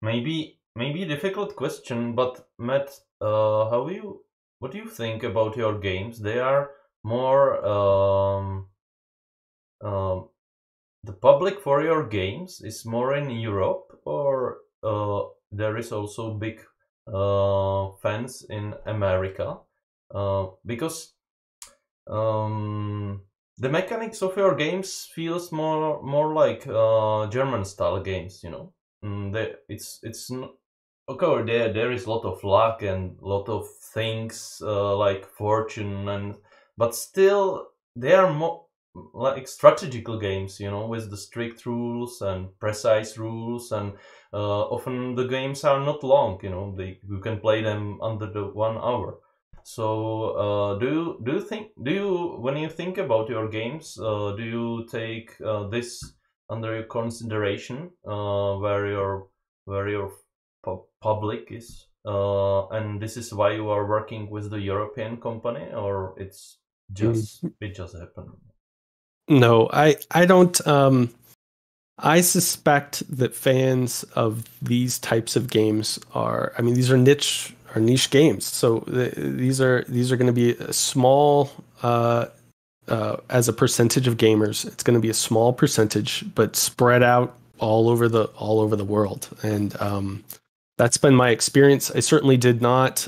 maybe a difficult question, but Matt, what do you think about your games? They are more the public for your games is more in Europe, or there is also big fans in America, because the mechanics of your games feels more like German style games, it's okay. There is a lot of luck and a lot of things like fortune, but still they are more like strategical games, with the strict rules and precise rules, and often the games are not long, you can play them under the 1 hour. So do you when you think about your games, do you take this under your consideration, where your public is, and this is why you are working with the European company, or it just happened? No, I don't. I suspect that fans of these types of games these are niche games. So these are going to be a small, as a percentage of gamers, it's going to be a small percentage, but spread out all over the world. And that's been my experience. I certainly did not,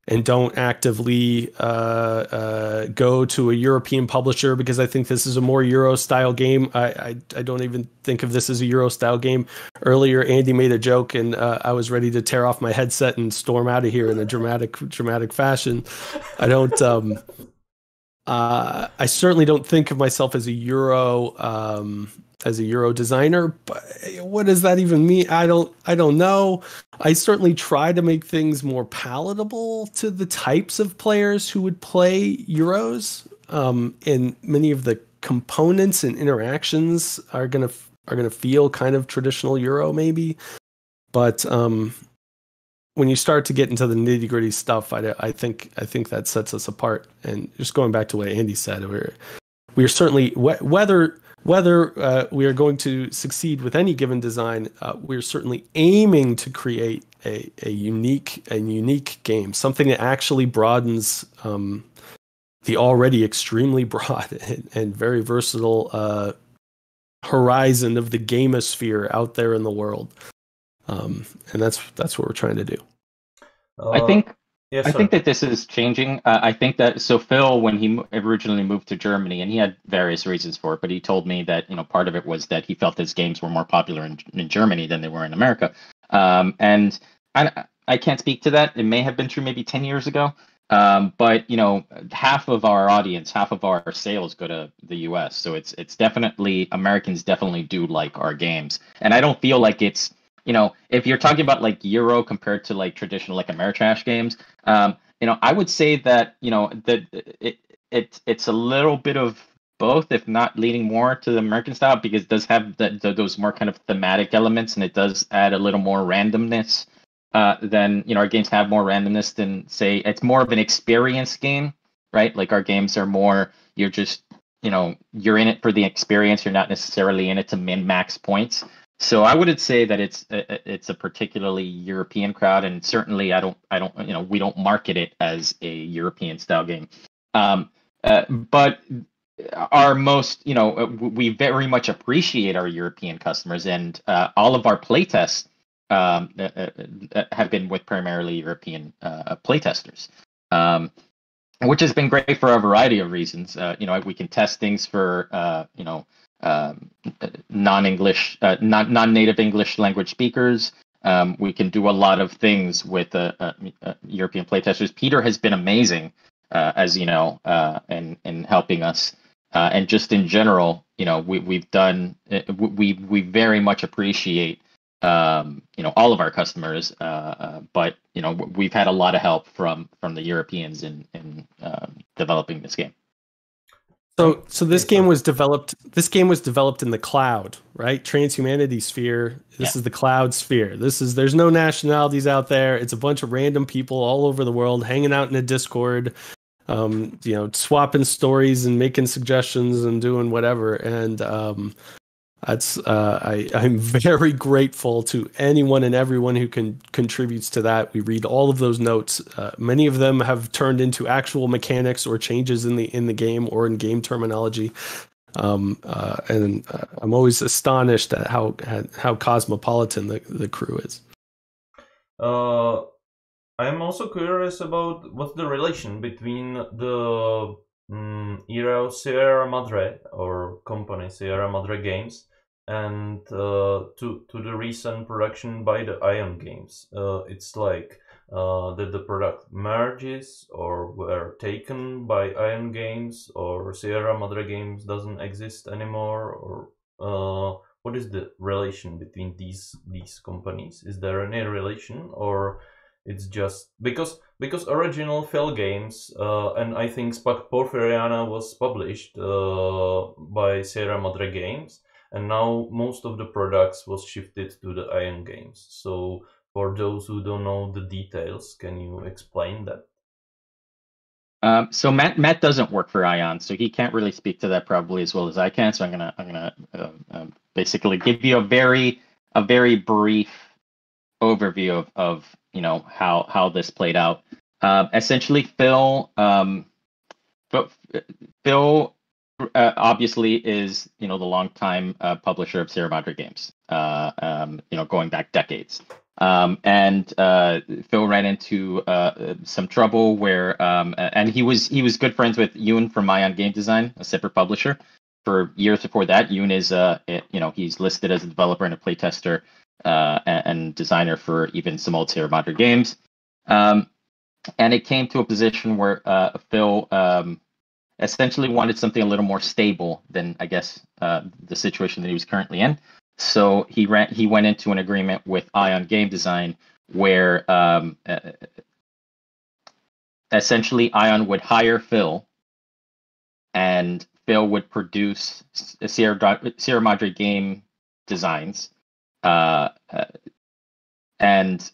and don't actively go to a European publisher because I think this is a more Euro style game. I don't even think of this as a Euro style game. Earlier, Andy made a joke, and I was ready to tear off my headset and storm out of here in a dramatic fashion. I don't. I certainly don't think of myself as a Euro designer, but what does that even mean? I don't know. I certainly try to make things more palatable to the types of players who would play Euros. And many of the components and interactions are gonna feel kind of traditional Euro, maybe. But when you start to get into the nitty-gritty stuff, I think that sets us apart. And just going back to what Andy said, we're certainly whether we are going to succeed with any given design, we're certainly aiming to create a unique game, something that actually broadens the already extremely broad and very versatile horizon of the gamosphere out there in the world. And that's what we're trying to do. I think that this is changing. I think that Phil, when he originally moved to Germany, and he had various reasons for it, but he told me that part of it was that he felt his games were more popular in Germany than they were in America. And I can't speak to that. It may have been true maybe 10 years ago. But half of our audience, half of our sales go to the US. So it's definitely, Americans definitely do like our games. And I don't feel like it's, if you're talking about like Euro compared to like traditional like Ameritrash games, I would say that that it's a little bit of both, if not leaning more to the American style, because it does have those more kind of thematic elements, and it does add a little more randomness. Than our games have more randomness than, say, it's more of an experience game, right? Like our games are more, you're just you're in it for the experience. You're not necessarily in it to min-max points. So I wouldn't say that it's a particularly European crowd, and certainly I don't we don't market it as a European style game. But our most we very much appreciate our European customers, and all of our playtests have been with primarily European playtesters, which has been great for a variety of reasons. We can test things for non-English, non-native English language speakers. We can do a lot of things with European playtesters. Peter has been amazing, as you know, in helping us, and just in general, we very much appreciate all of our customers, but we've had a lot of help from the Europeans in developing this game. So this game was developed. This game was developed in the cloud, right? Transhumanity sphere. This is the cloud sphere. There's no nationalities out there. It's a bunch of random people all over the world hanging out in a Discord, swapping stories and making suggestions and doing whatever. And I'm very grateful to anyone and everyone who contributes to that. We read all of those notes. Many of them have turned into actual mechanics or changes in the game or in game terminology. And I'm always astonished at how cosmopolitan the crew is. I'm also curious about what's the relation between the era Sierra Madre or company Sierra Madre Games and to the recent production by the Ion Games. It's like that the product merges or were taken by Ion Games, or Sierra Madre Games doesn't exist anymore, or what is the relation between these companies? Is there any relation, or it's just because original Phil games and I think Spak Porfiriana was published by Sierra Madre Games, and now most of the products was shifted to the Ion Games. So for those who don't know the details, can you explain that? So Matt doesn't work for Ion, so he can't really speak to that probably as well as I can. So I'm gonna basically give you a very brief overview of how this played out. Essentially, Phil obviously is the longtime publisher of Sierra Madre Games, going back decades. And Phil ran into some trouble where and he was good friends with Yoon from Ion Game Design, a separate publisher, for years before that. Yoon is he's listed as a developer and a playtester and designer for even some old Sierra Madre games. And it came to a position where Phil essentially wanted something a little more stable than, I guess, the situation that he was currently in. So he went into an agreement with Ion Game Design where essentially Ion would hire Phil, and Phil would produce Sierra Madre game designs, and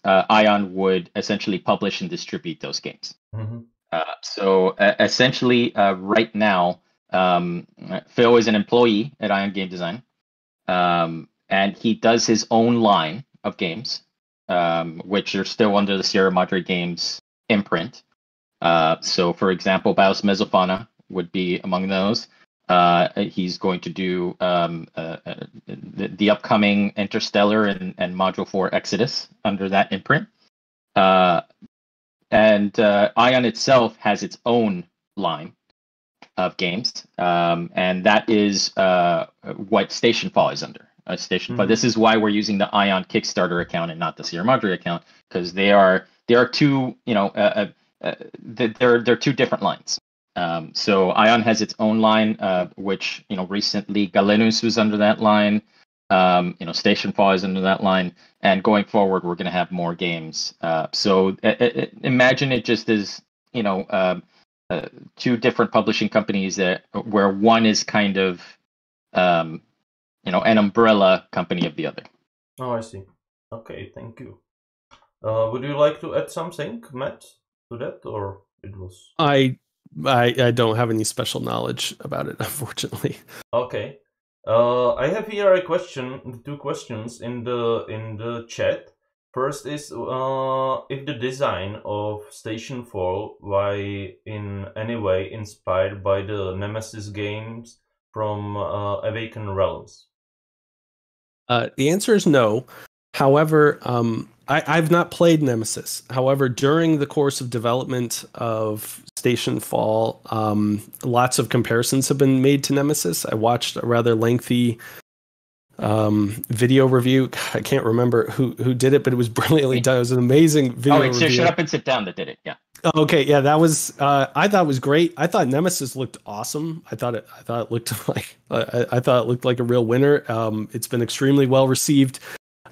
Ion would essentially publish and distribute those games. Mm-hmm. So essentially, right now, Phil is an employee at Ion Game Design, and he does his own line of games, which are still under the Sierra Madre Games imprint. So, for example, Bios Mesofauna would be among those. He's going to do the upcoming Interstellar and Module 4 Exodus under that imprint. And Ion itself has its own line of games, and that is what Stationfall is under. Stationfall. Mm-hmm. This is why we're using the Ion Kickstarter account and not the Sierra Madre account, because they are two they're two different lines. So Ion has its own line, which recently Galenus was under that line. Stationfall is under that line, and going forward, we're going to have more games. So imagine it just as two different publishing companies where one is kind of an umbrella company of the other. Oh, I see. Okay, thank you. Would you like to add something, Matt, to that, or it was? I don't have any special knowledge about it, unfortunately. Okay. I have here a question, two questions in the chat. First is if the design of Stationfall was in any way inspired by the Nemesis games from Awakened Realms. The answer is no. However, I've not played Nemesis. However, during the course of development of Stationfall, lots of comparisons have been made to Nemesis. I watched a rather lengthy video review. I can't remember who did it, but it was brilliantly done. It was an amazing video review. Shut Up and Sit Down that did it. Yeah. Okay, yeah, that was. I thought it was great. I thought Nemesis looked awesome. I thought it looked like. I thought it looked like a real winner. It's been extremely well received.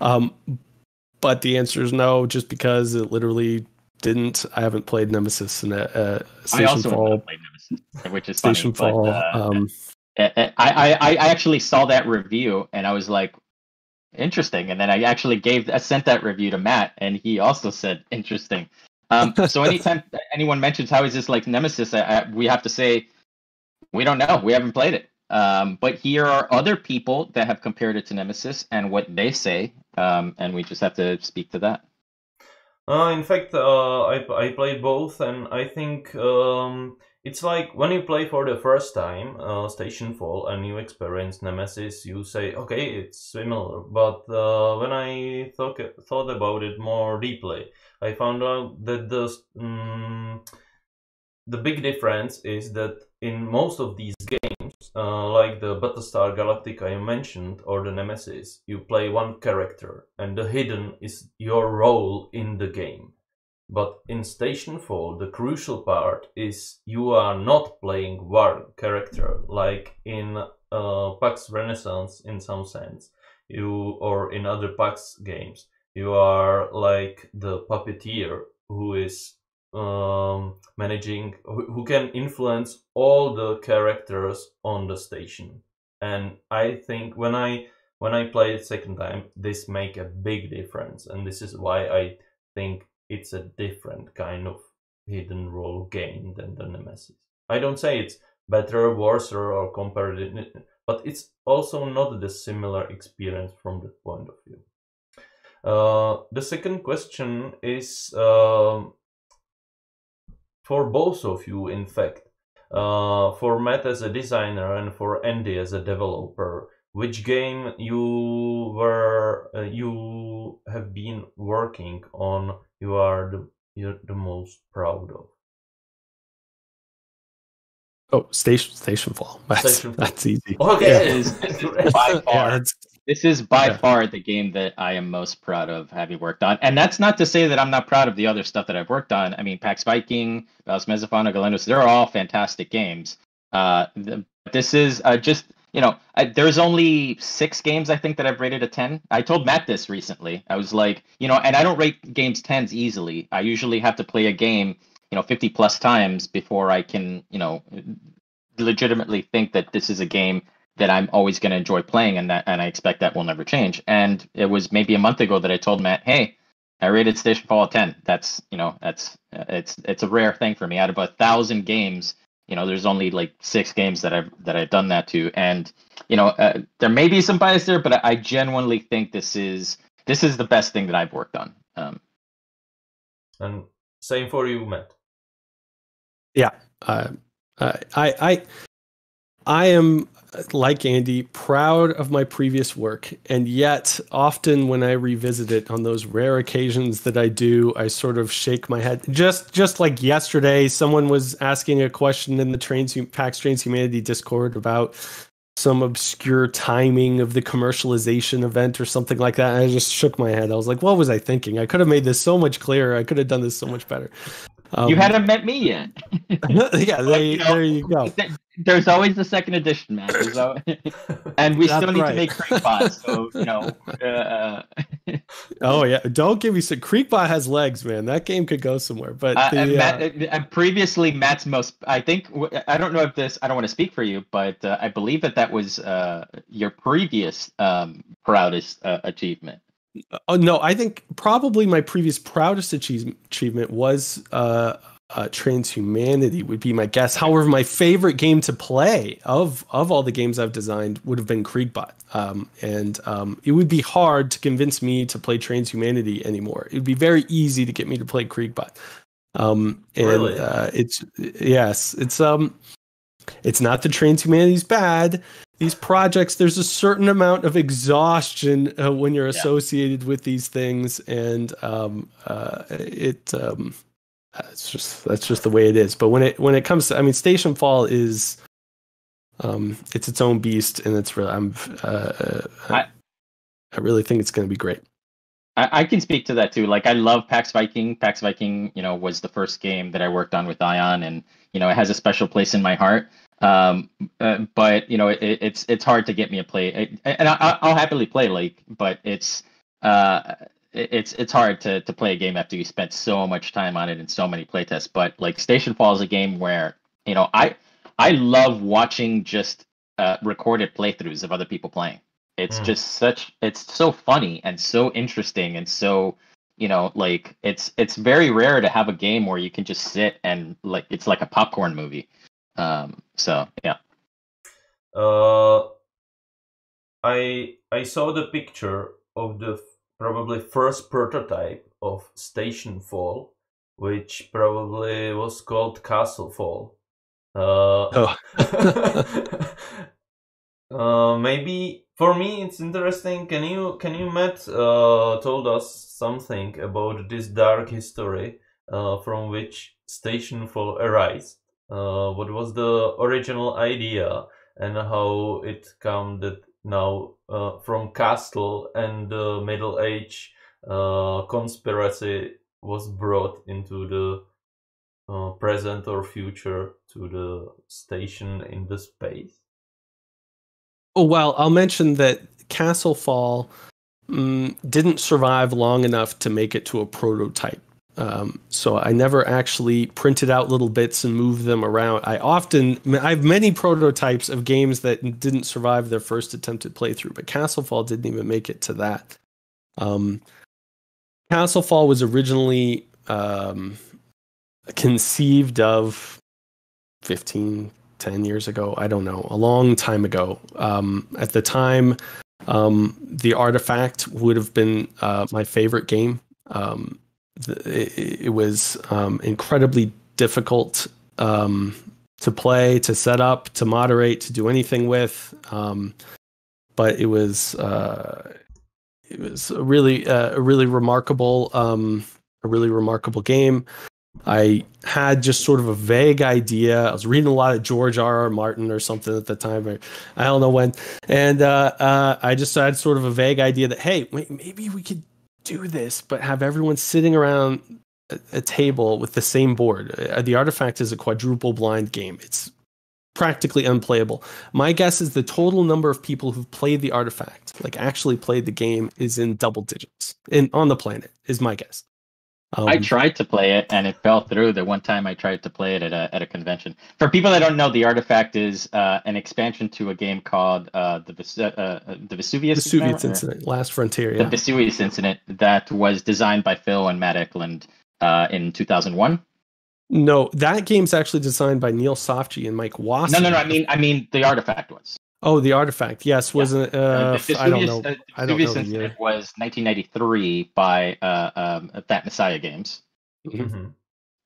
But the answer is no, just because it literally didn't. I haven't played Nemesis and Stationfall. I also haven't played Nemesis, which is funny. Stationfall. I actually saw that review and I was like, interesting. And then I sent that review to Matt, and he also said interesting. So anytime anyone mentions how is this like Nemesis, we have to say we don't know. We haven't played it. But here are other people that have compared it to Nemesis and what they say, and we just have to speak to that. In fact, I played both, and I think it's like when you play for the first time Stationfall and you experience Nemesis, you say, okay, it's similar. But when I thought about it more deeply, I found out that the big difference is that in most of these games, like the Battlestar Galactica you mentioned, or the Nemesis, you play one character, and the hidden is your role in the game. But in Stationfall, the crucial part is you are not playing one character, like in PAX Renaissance in some sense, or in other PAX games. You are like the puppeteer who is managing, who can influence all the characters on the station. And I think when I play it second time, this make a big difference, and this is why I think it's a different kind of hidden role game than the Nemesis. I don't say it's better, worse, or comparative, but it's also not the similar experience from that point of view. The second question is for both of you, in fact, for Matt as a designer and for Andy as a developer, which game you have been working on, you're the most proud of? Oh, Stationfall. That's easy. Okay. Yeah. This is by far the game that I am most proud of having worked on. And that's not to say that I'm not proud of the other stuff that I've worked on. I mean, PAX Viking, Val's Mesofauna, Galendos, they're all fantastic games. This is just, there's only 6 games, I think, that I've rated a 10. I told Matt this recently. I was like, and I don't rate games 10s easily. I usually have to play a game, 50 plus times before I can, legitimately think that this is a game that I'm always going to enjoy playing, and I expect that will never change. And it was maybe a month ago that I told Matt, hey, I rated Stationfall a 10. That's it's a rare thing for me. Out of 1,000 games, there's only like 6 games that I've done that to. And there may be some bias there, but I genuinely think this is the best thing that I've worked on. And same for you, Matt. Yeah, I am, like Andy, proud of my previous work, and yet often when I revisit it on those rare occasions that I do, I sort of shake my head. Just like yesterday, someone was asking a question in the PAX Transhumanity Discord about some obscure timing of the commercialization event or something like that. And I just shook my head. I was like, what was I thinking? I could have made this so much clearer. I could have done this so much better. You hadn't met me yet. Yeah, there you go. There's always the second edition, man. And we still need to make crankpots. So Oh yeah, don't give me some. Creekbot has legs, man. That game could go somewhere. But previously Matt's most, I think, I don't know if this, I don't want to speak for you, but I believe that was your previous proudest achievement. Oh no, I think probably my previous proudest achievement was Transhumanity would be my guess. However, my favorite game to play of all the games I've designed would have been Creekbot. And it would be hard to convince me to play Transhumanity anymore. It would be very easy to get me to play Creekbot. Really? It's not that Transhumanity's bad. These projects, there's a certain amount of exhaustion when you're associated with these things, and that's just the way it is. But when it comes to, I mean, Stationfall is it's its own beast, and it's really I really think it's going to be great. I can speak to that too. Like, I love PAX Viking. PAX Viking, was the first game that I worked on with Ion, and it has a special place in my heart. But it's hard to get me to play, and I'll happily play, but it's hard to play a game after you spent so much time on it and so many playtests. But like, Stationfall is a game where I love watching just recorded playthroughs of other people playing. It's just it's so funny and so interesting, and so it's very rare to have a game where you can just sit and it's like a popcorn movie. So yeah. I saw the picture of the probably first prototype of Stationfall, which probably was called Castlefall. Maybe for me it's interesting. Can you Matt told us something about this dark history from which Stationfall arise? What was the original idea, and how it come that now from castle and the Middle Age conspiracy was brought into the present or future to the station in the space? Oh, well, I'll mention that Castlefall didn't survive long enough to make it to a prototype. So I never actually printed out little bits and moved them around. I have many prototypes of games that didn't survive their first attempted playthrough, but Castlefall didn't even make it to that. Castlefall was originally conceived of 10 years ago. I don't know, a long time ago. At the time, the Artifact would have been my favorite game. It was incredibly difficult to play, to set up, to moderate, to do anything with. But it was a really remarkable game. I had just sort of a vague idea. I was reading a lot of George R.R. Martin or something at the time. I don't know when. And I just had sort of a vague idea that, hey, maybe we could do this, but have everyone sitting around a table with the same board. The Artifact is a quadruple blind game. It's practically unplayable. My guess is the total number of people who've played the Artifact, like actually played the game, is in double digits on the planet, is my guess. I tried to play it and it fell through. The one time I tried to play it at a convention. For people that don't know, the Artifact is an expansion to a game called the Vesuvius Incident, Last Frontier. Yeah. The Vesuvius Incident, that was designed by Phil and Matt Euklund in 2001. No, that game's actually designed by Neil Sofji and Mike Wasson. No. I mean the Artifact was. Oh, the Artifact, yes, wasn't. I don't know. I don't know the year. It was 1993 by Fat Messiah Games, Mm-hmm.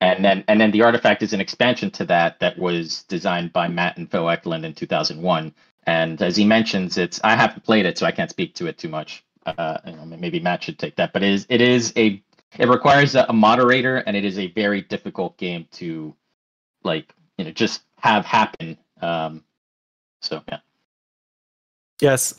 and then the Artifact is an expansion to that was designed by Matt and Phil Eklund in 2001. And as he mentions, I haven't played it, so I can't speak to it too much. Maybe Matt should take that. But it requires a moderator, and it is a very difficult game to just have happen. So yeah. Yes,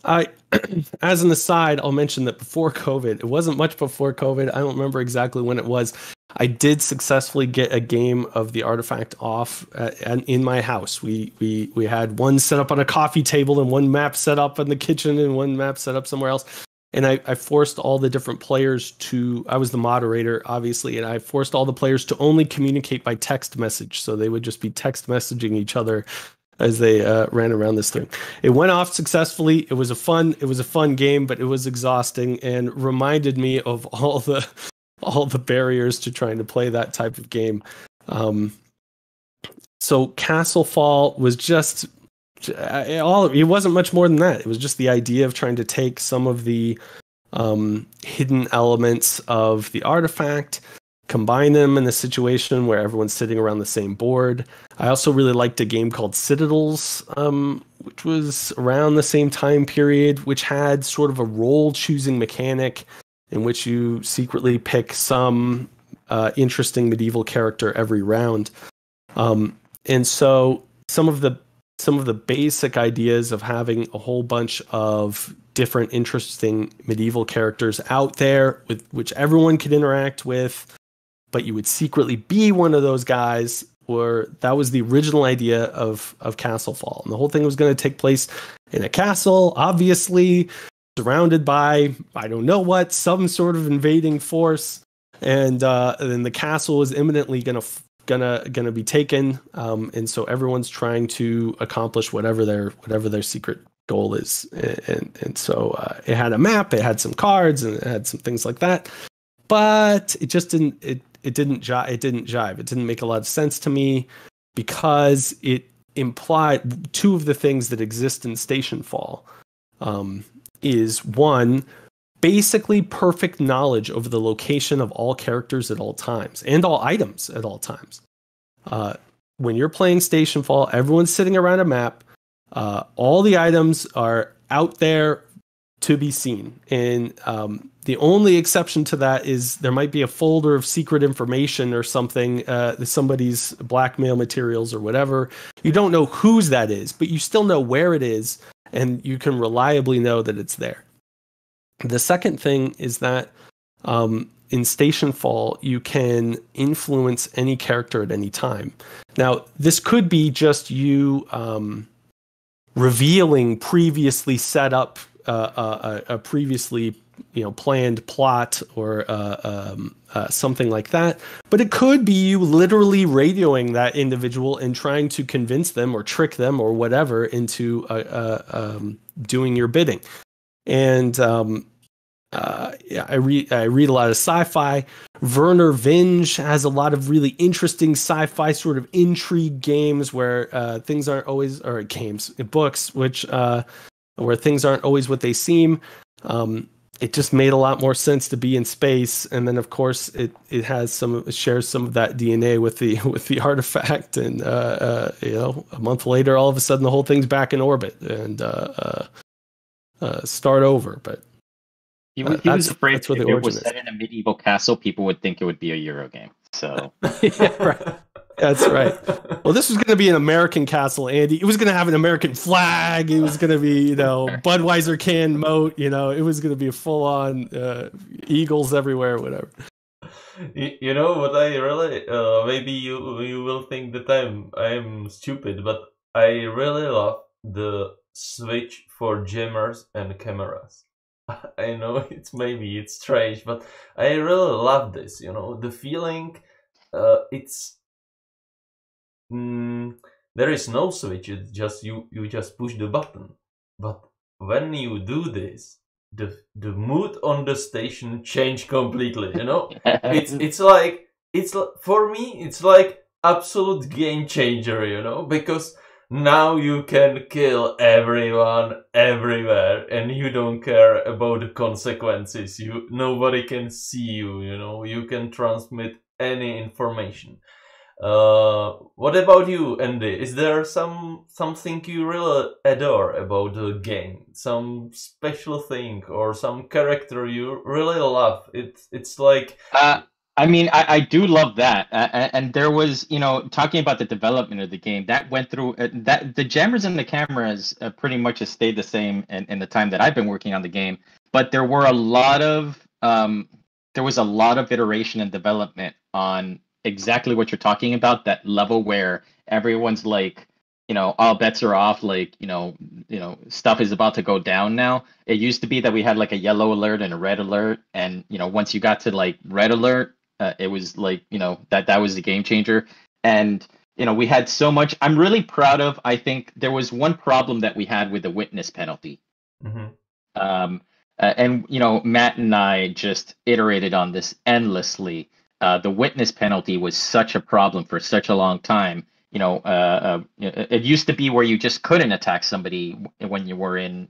as an aside, I'll mention that before COVID, it wasn't much before COVID. I don't remember exactly when it was. I did successfully get a game of the Artifact off in my house. We had one set up on a coffee table and one map set up in the kitchen and one map set up somewhere else. and I forced all the different players to, I was the moderator, obviously, and I forced all the players to only communicate by text message. So they would just be text messaging each other as they ran around this thing. It went off successfully. It was a fun game, but it was exhausting and reminded me of all the barriers to trying to play that type of game. So Castlefall was just it wasn't much more than that. It was just the idea of trying to take some of the hidden elements of the artifact, combine them in a situation where everyone's sitting around the same board. I also really liked a game called Citadels, which was around the same time period, which had sort of a role-choosing mechanic in which you secretly pick some interesting medieval character every round. And so some of the basic ideas of having a whole bunch of different interesting medieval characters out there with which everyone could interact with, but you would secretly be one of those guys, that was the original idea of Castlefall. And the whole thing was going to take place in a castle, obviously surrounded by, I don't know what, some sort of invading force. And then the castle was imminently gonna be taken. And so everyone's trying to accomplish whatever their secret goal is. And so it had a map, it had some cards, and it had some things like that. But it just didn't jive. It didn't make a lot of sense to me because it implied two of the things that exist in Stationfall. Is one, basically perfect knowledge over the location of all characters at all times and all items at all times. When you're playing Stationfall, everyone's sitting around a map. All the items are out there to be seen. And the only exception to that is there might be a folder of secret information or something, somebody's blackmail materials or whatever. You don't know whose that is, but you still know where it is, and you can reliably know that it's there. The second thing is that in Stationfall, you can influence any character at any time. Now, this could be just you revealing previously set up a previously planned plot or something like that. But it could be you literally radioing that individual and trying to convince them or trick them or whatever into doing your bidding. And I read a lot of sci-fi. Werner Vinge has a lot of really interesting sci-fi sort of intrigue games where things aren't always, or books, which where things aren't always what they seem. It just made a lot more sense to be in space, and then of course it shares some of that DNA with the artifact, and a month later, all of a sudden the whole thing's back in orbit and start over. But he was afraid if it was set in a medieval castle, people would think it would be a Euro game. So yeah, right. That's right. Well, this was going to be an American castle, Andy. It was going to have an American flag. It was going to be, Budweiser can moat. It was going to be a full-on eagles everywhere, whatever. What I really maybe you will think that I'm stupid, but I really love the switch for jammers and cameras. I know it's strange, but I really love this. The feeling. It's. There is no switch. It's just you just push the button. But when you do this, the mood on the station change completely. It's like for me it's like absolute game changer. Because now you can kill everyone everywhere, and you don't care about the consequences. Nobody can see you. You can transmit any information. What about you, Andy? Is there something you really adore about the game? Some special thing or some character you really love? It's like. I do love that, and there was, talking about the development of the game that went through that the jammers and the cameras pretty much have stayed the same in the time that I've been working on the game, but there was a lot of iteration and development on exactly what you're talking about, that level where everyone's like, all bets are off, like, stuff is about to go down now. It used to be that we had like a yellow alert and a red alert. And, once you got to like red alert, it was like, that was the game changer. And, we had so much. I'm really proud of, I think there was one problem that we had with the witness penalty. Mm-hmm. And, Matt and I just iterated on this endlessly. The witness penalty was such a problem for such a long time. It used to be where you just couldn't attack somebody when you were in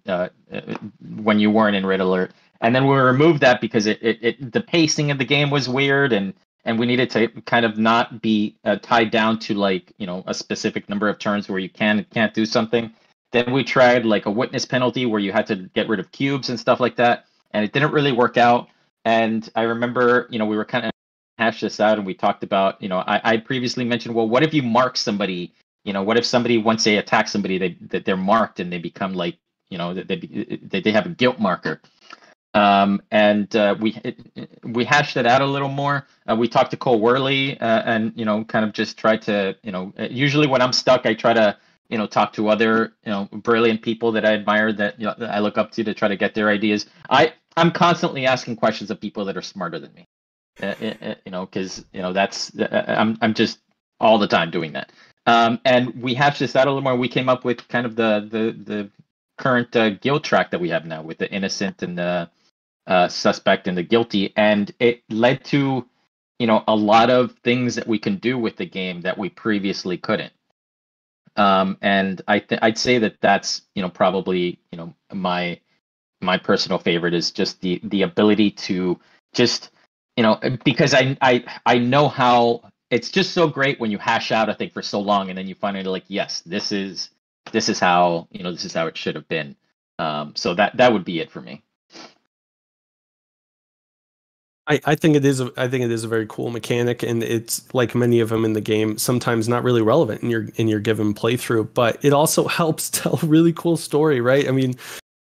when you weren't in red alert, and then we removed that because the pacing of the game was weird, and we needed to kind of not be tied down to like a specific number of turns where you can and can't do something. Then we tried like a witness penalty where you had to get rid of cubes and stuff like that, and it didn't really work out. And I remember we were kind of hash this out, and we talked about, I previously mentioned, well, what if you mark somebody? What if somebody, once they attack somebody, that they're marked and they become like, they have a guilt marker. And we hashed it out a little more. We talked to Cole Worley, and kind of just tried to, usually when I'm stuck, I try to talk to other brilliant people that I admire, that that I look up to try to get their ideas. I'm constantly asking questions of people that are smarter than me. Because that's I'm just all the time doing that. And we hashed this out a little more. We came up with kind of the current guilt track that we have now with the innocent and the suspect and the guilty, and it led to a lot of things that we can do with the game that we previously couldn't. And I'd say that's probably my personal favorite is just the ability to just because I know how it's just so great when you hash out a thing for so long and then you finally like, yes, this is how this is how it should have been. So that would be it for me. I think it is a very cool mechanic, and it's like many of them in the game, sometimes not really relevant in your given playthrough, but it also helps tell a really cool story, right? I mean,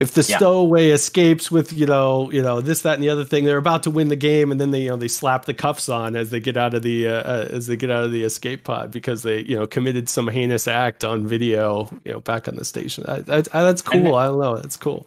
if the stowaway escapes with this, that, and the other thing, they're about to win the game, and then they slap the cuffs on as they get out of the escape pod because they committed some heinous act on video back on the station. That's cool. I don't know. That's cool.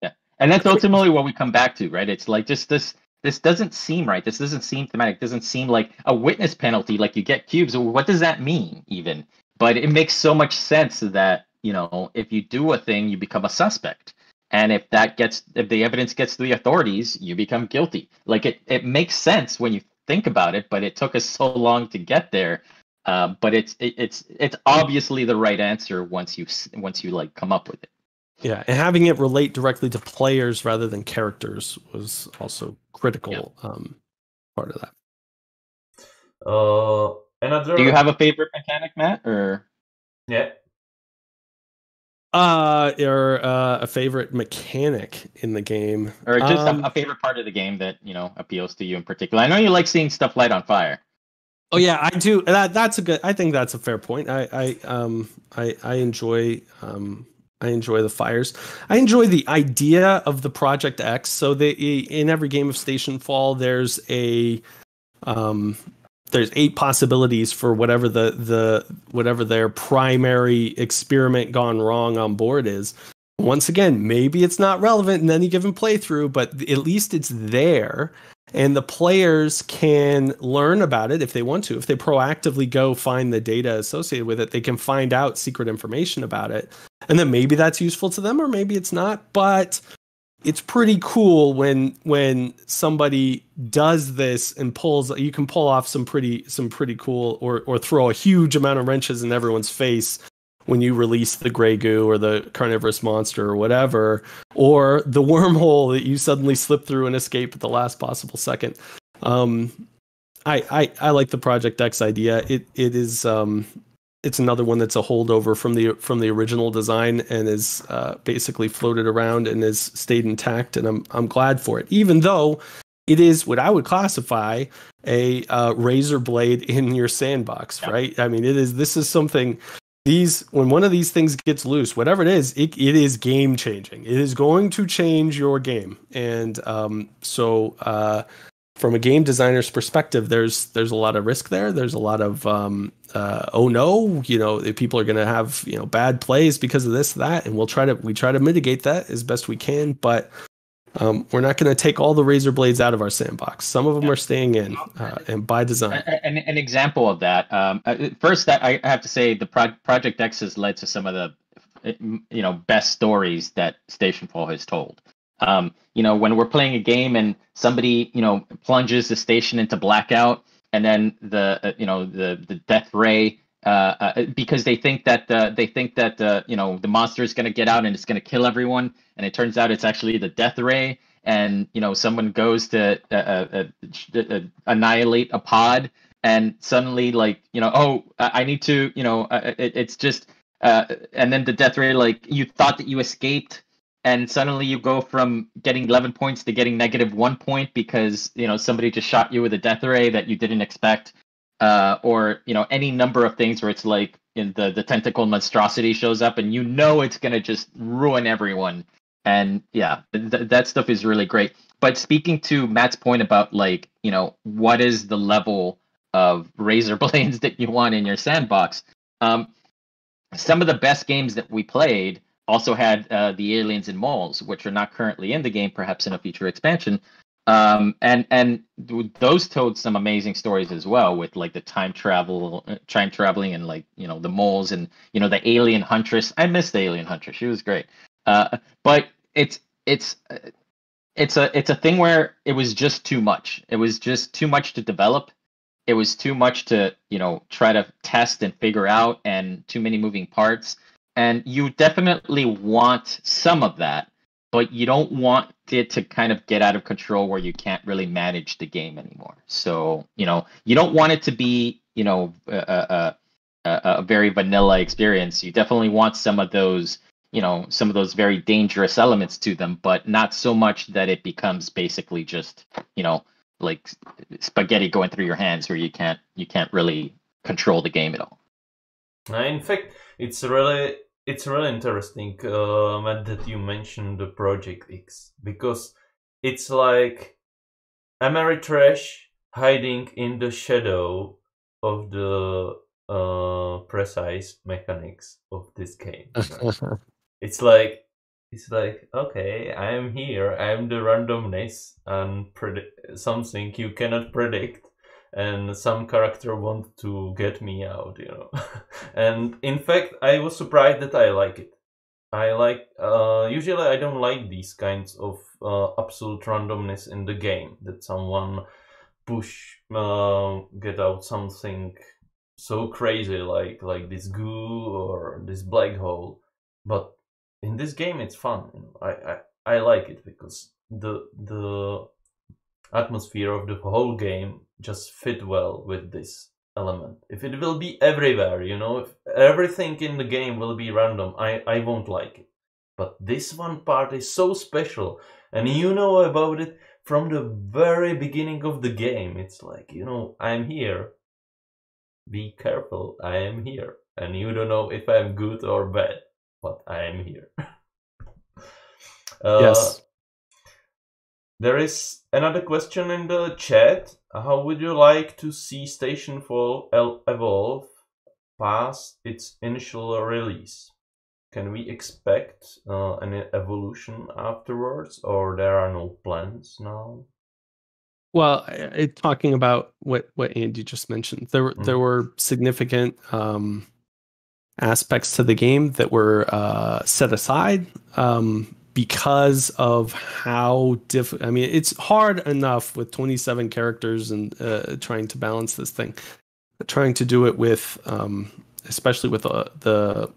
Yeah, and that's ultimately what we come back to, right? It's like just this doesn't seem right. This doesn't seem thematic. Doesn't seem like a witness penalty. Like you get cubes. What does that mean even? But it makes so much sense that if you do a thing, you become a suspect. And if the evidence gets to the authorities, you become guilty. Like it makes sense when you think about it, but it took us so long to get there. But it's obviously the right answer once you like come up with it. Yeah, and having it relate directly to players rather than characters was also critical part of that. Do you have a favorite mechanic, Matt? Or or a favorite mechanic in the game, or just a favorite part of the game that appeals to you in particular? I know you like seeing stuff light on fire. Oh yeah, I do. That's a good. I think that's a fair point. I enjoy the fires. I enjoy the idea of the Project X. So in every game of Stationfall, there's 8 possibilities for whatever whatever their primary experiment gone wrong on board is. Once again, maybe it's not relevant in any given playthrough, but at least it's there, and the players can learn about it if they want to. If they proactively go find the data associated with it, they can find out secret information about it, and then maybe that's useful to them, or maybe it's not. But it's pretty cool when somebody does this and you can pull off some pretty cool, or throw a huge amount of wrenches in everyone's face when you release the gray goo or the carnivorous monster or whatever, or the wormhole that you suddenly slip through and escape at the last possible second. I like the Project X idea. It is it's another one that's a holdover from the original design and is basically floated around and has stayed intact, and I'm glad for it, even though it is what I would classify a razor blade in your sandbox, right? I mean, this is something. When one of these things gets loose, whatever it is game changing. It is going to change your game, and so from a game designer's perspective, there's a lot of risk there. There's a lot of oh no, people are going to have bad plays because of this, that, and we try to mitigate that as best we can. But we're not going to take all the razor blades out of our sandbox. Some of them are staying in, and by design. An example of that. First, that I have to say, the Project X has led to some of the best stories that Stationfall has told. When we're playing a game and somebody plunges the station into blackout, and then the death ray because they think that the monster is going to get out and it's going to kill everyone, and it turns out it's actually the death ray, and someone goes to annihilate a pod, and suddenly I need to it's just and then the death ray, you thought that you escaped, and suddenly you go from getting 11 points to getting -1 point because somebody just shot you with a death ray that you didn't expect, or any number of things where it's like the tentacle monstrosity shows up and it's gonna just ruin everyone. And yeah, that stuff is really great. But speaking to Matt's point about what is the level of razor blades that you want in your sandbox, some of the best games that we played also had the aliens and moles, which are not currently in the game, perhaps in a future expansion. And those told some amazing stories as well, with the time traveling, and the moles, and the alien huntress. I missed the alien huntress; she was great. But it's a thing where it was just too much. It was just too much to develop. It was too much to try to test and figure out, and too many moving parts. And you definitely want some of that, but you don't want it to kind of get out of control where you can't really manage the game anymore. So, you don't want it to be, a very vanilla experience. You definitely want some of those very dangerous elements to them, but not so much that it becomes basically just, like spaghetti going through your hands where you can't really control the game at all. In fact, it's really interesting, Matt, that you mentioned the Project X, because it's like Ameritrash hiding in the shadow of the precise mechanics of this game. It's like, okay, I am here. I am the randomness and something you cannot predict, and some character want to get me out, And in fact, I was surprised that I like it. I like, usually I don't like these kinds of absolute randomness in the game, that someone get out something so crazy like this goo or this black hole. But in this game it's fun. I like it because the atmosphere of the whole game just fit well with this element. If it will be everywhere, if everything in the game will be random, I won't like it. But this one part is so special, and about it from the very beginning of the game. It's like, I'm here. Be careful, I am here. And you don't know if I'm good or bad, but I am here. Yes. There is another question in the chat. How would you like to see Stationfall evolve past its initial release? Can we expect an evolution afterwards, or there are no plans now? Well, talking about what Andy just mentioned, there were significant aspects to the game that were set aside because of how I mean, it's hard enough with 27 characters and trying to balance this thing. Trying to do it with, especially with the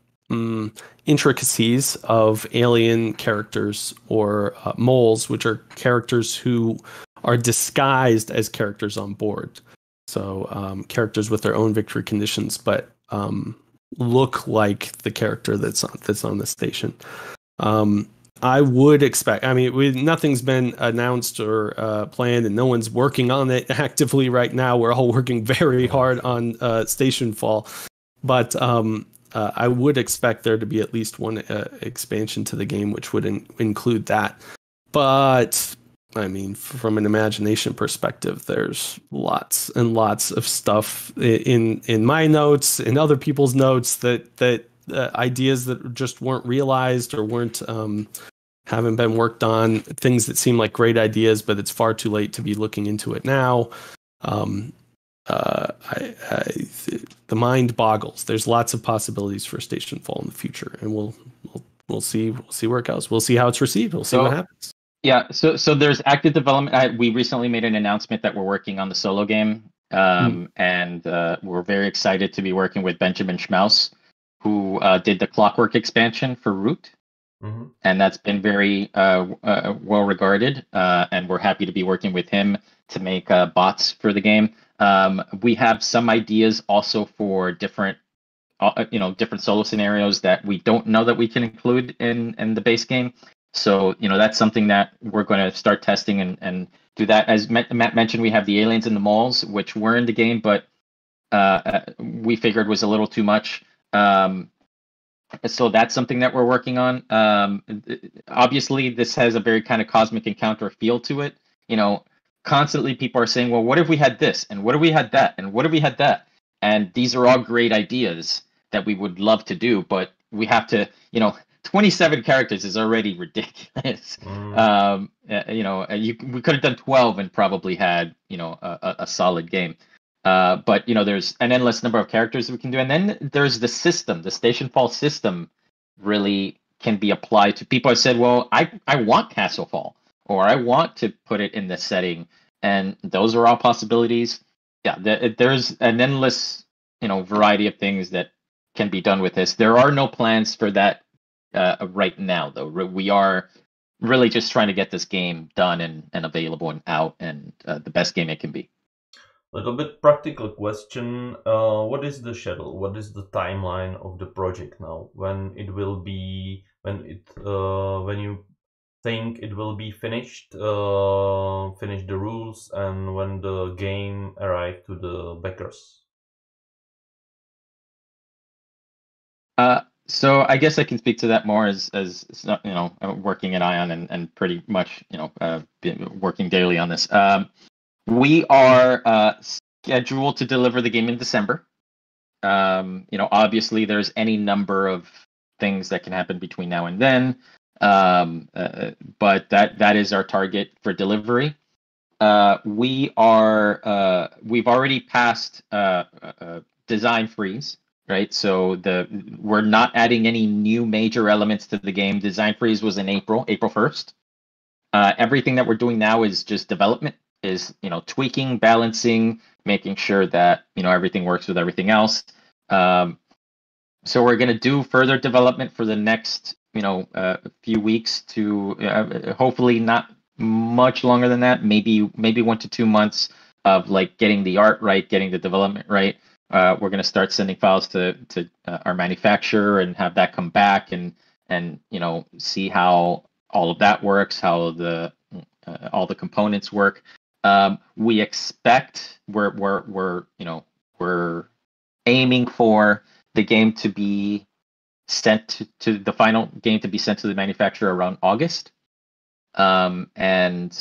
intricacies of alien characters or moles, which are characters who are disguised as characters on board. So characters with their own victory conditions, but look like the character that's on the station. I would expect. I mean, nothing's been announced or planned, and no one's working on it actively right now. We're all working very hard on Stationfall, but I would expect there to be at least one expansion to the game, which would include that. But I mean, from an imagination perspective, there's lots and lots of stuff in my notes, in other people's notes, that ideas that just weren't realized or weren't haven't been worked on. Things that seem like great ideas, but it's far too late to be looking into it now. The mind boggles. There's lots of possibilities for Stationfall in the future, and we'll see where it goes. We'll see how it's received. We'll see what happens. Yeah, so there's active development. We recently made an announcement that we're working on the solo game, and we're very excited to be working with Benjamin Schmaus, who did the Clockwork expansion for Root, and that's been very well regarded. And we're happy to be working with him to make bots for the game. We have some ideas also for different solo scenarios that we don't know that we can include in the base game. So, that's something that we're going to start testing and do that. As Matt mentioned, we have the aliens and the moles, which were in the game, but we figured was a little too much. So that's something that we're working on. Obviously, this has a very kind of cosmic encounter feel to it. Constantly people are saying, well, what if we had this? And what if we had that? And what if we had that? And these are all great ideas that we would love to do, but we have to, 27 characters is already ridiculous. We could have done 12 and probably had, a solid game. But there's an endless number of characters we can do, and then there's the system. The Stationfall system really can be applied to people. I said, well, I want Castlefall, or I want to put it in this setting, and those are all possibilities. Yeah, there's an endless, variety of things that can be done with this. There are no plans for that right now, though. We are really just trying to get this game done and available and out, and the best game it can be. Little bit practical question. What is the schedule? What is the timeline of the project now? When it will be? When you think it will be finished? Finish the rules, and when the game arrive to the backers? So I guess I can speak to that more as working at Ion and pretty much working daily on this. We are scheduled to deliver the game in December. Obviously there's any number of things that can happen between now and then, but that is our target for delivery. We've already passed design freeze. Right, so we're not adding any new major elements to the game. Design freeze was in April 1st. Everything that we're doing now is just development, is tweaking, balancing, making sure that everything works with everything else. So we're going to do further development for the next few weeks to hopefully not much longer than that. Maybe 1 to 2 months of getting the art right, getting the development right. We're going to start sending files to our manufacturer and have that come back and see how all of that works, how all the components work. We expect we're aiming for the game to be sent to the final game to be sent to the manufacturer around August, and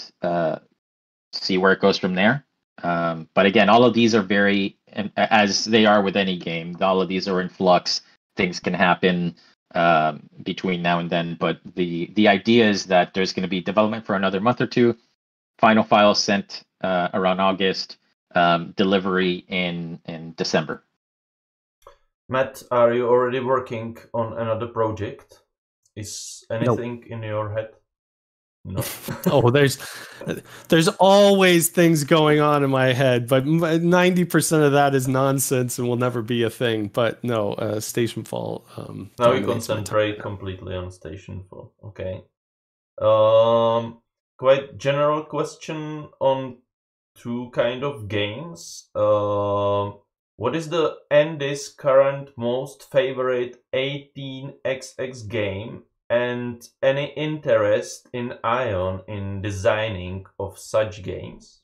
see where it goes from there. But again, all of these are very, as they are with any game, all of these are in flux. Things can happen between now and then, but the idea is that there's going to be development for another month or two, final files sent around August, delivery in December. Matt, are you already working on another project? Is anything in your head? No. Oh, there's always things going on in my head, but 90% of that is nonsense and will never be a thing. But no, Stationfall. Now you concentrate completely on Stationfall. Okay. Quite general question on two kind of games. What is the Andy's current most favorite 18xx game? And any interest in Ion in designing of such games?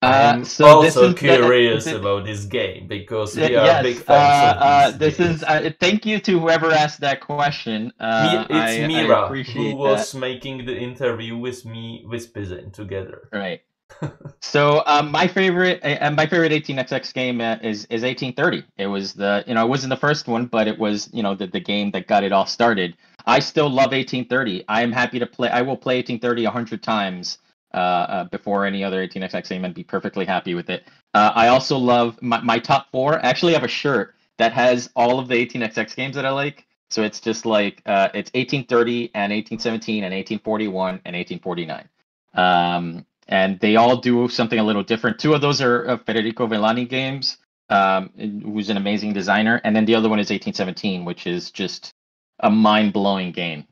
I'm also curious about this game because we are big fans of these games. Thank you to whoever asked that question. It's Mira I appreciate who was making the interview with me with Pizen together. Right. So my favorite 18xx game is 1830. It was it wasn't the first one, but it was the game that got it all started. I still love 1830. I am happy to play. I will play 1830 100 times before any other 18xx game and be perfectly happy with it. I also love my top 4. I actually have a shirt that has all of the 18xx games that I like. So it's just like it's 1830 and 1817 and 1841 and 1849. And they all do something a little different. 2 of those are Federico Villani games, who's an amazing designer. And then the other one is 1817, which is just a mind-blowing game.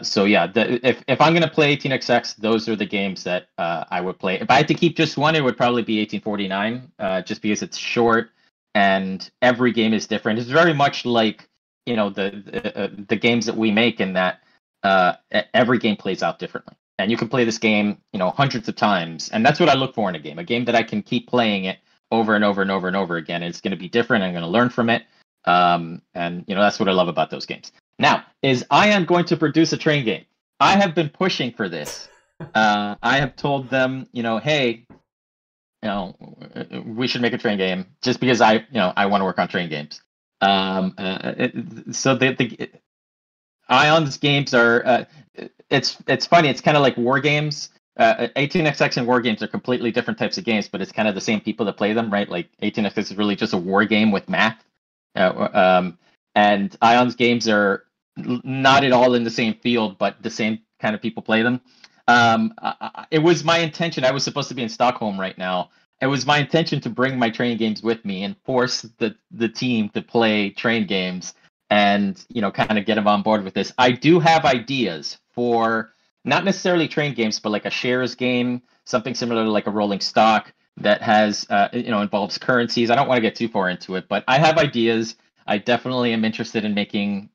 So yeah, if I'm going to play 18xx, those are the games that I would play. If I had to keep just one, it would probably be 1849, just because it's short and every game is different. It's very much like, the games that we make in that every game plays out differently. And you can play this game, hundreds of times. And that's what I look for in a game that I can keep playing it over and over and over and over again. It's going to be different. I'm going to learn from it. And that's what I love about those games. Now, is Ion going to produce a train game? I have been pushing for this. I have told them, hey, we should make a train game just because I want to work on train games. So the Ion's games are, it's funny. It's kind of like war games. 18xx and war games are completely different types of games, but it's kind of the same people that play them, right? Like 18xx is really just a war game with math. And Ion's games are not at all in the same field, but the same kind of people play them. It was my intention. I was supposed to be in Stockholm right now. It was my intention to bring my train games with me and force the team to play train games and, kind of get them on board with this. I do have ideas for not necessarily train games, but like a shares game, something similar to like a rolling stock that has, involves currencies. I don't want to get too far into it, but I have ideas. I definitely am interested in making,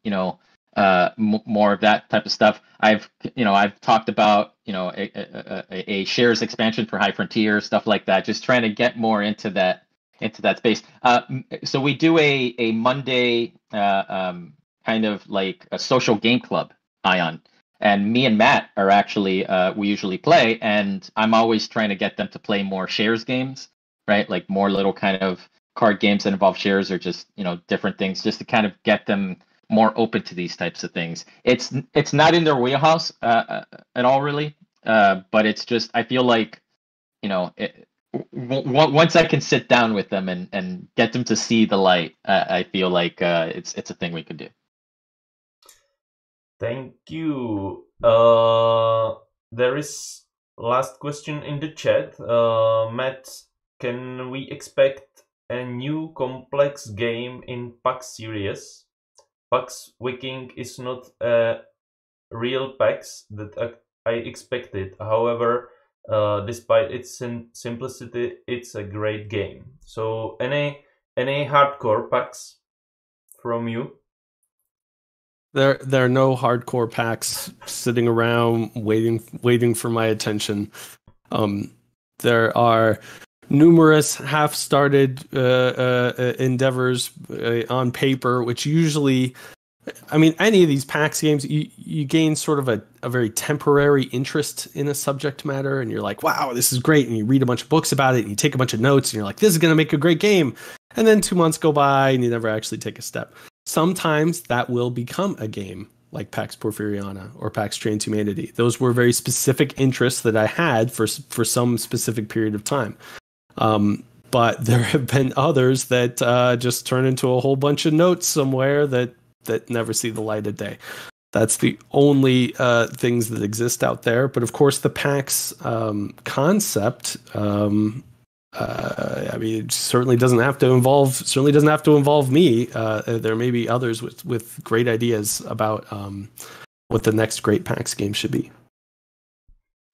more of that type of stuff. I've talked about, a shares expansion for High Frontier, stuff like that, just trying to get more into that space. So we do a Monday kind of like a social game club, Ion. And me and Matt are actually, we usually play, and I'm always trying to get them to play more shares games, right? Like more little kind of card games that involve shares or just, different things, just to kind of get them more open to these types of things. It's not in their wheelhouse at all, really. But it's just, I feel like, once I can sit down with them and get them to see the light, I feel like it's a thing we could do. Thank you. There is last question in the chat. Matt, can we expect a new complex game in PAX series? PAX Viking is not a real PAX that I expected. However, despite its simplicity, it's a great game. So any hardcore PAX from you? There are no hardcore packs sitting around waiting for my attention. There are numerous half-started endeavors on paper, which usually, any of these PAX games, you gain sort of a very temporary interest in a subject matter, and you're like, wow, this is great, and you read a bunch of books about it, and you take a bunch of notes, and you're like, this is going to make a great game, and then 2 months go by, and you never actually take a step. Sometimes that will become a game, like PAX Porfiriana or PAX Transhumanity. Those were very specific interests that I had for some specific period of time. But there have been others that just turn into a whole bunch of notes somewhere that never see the light of day. That's the only things that exist out there. But of course, the PAX concept, it certainly doesn't have to involve me. There may be others with great ideas about what the next great PAX game should be.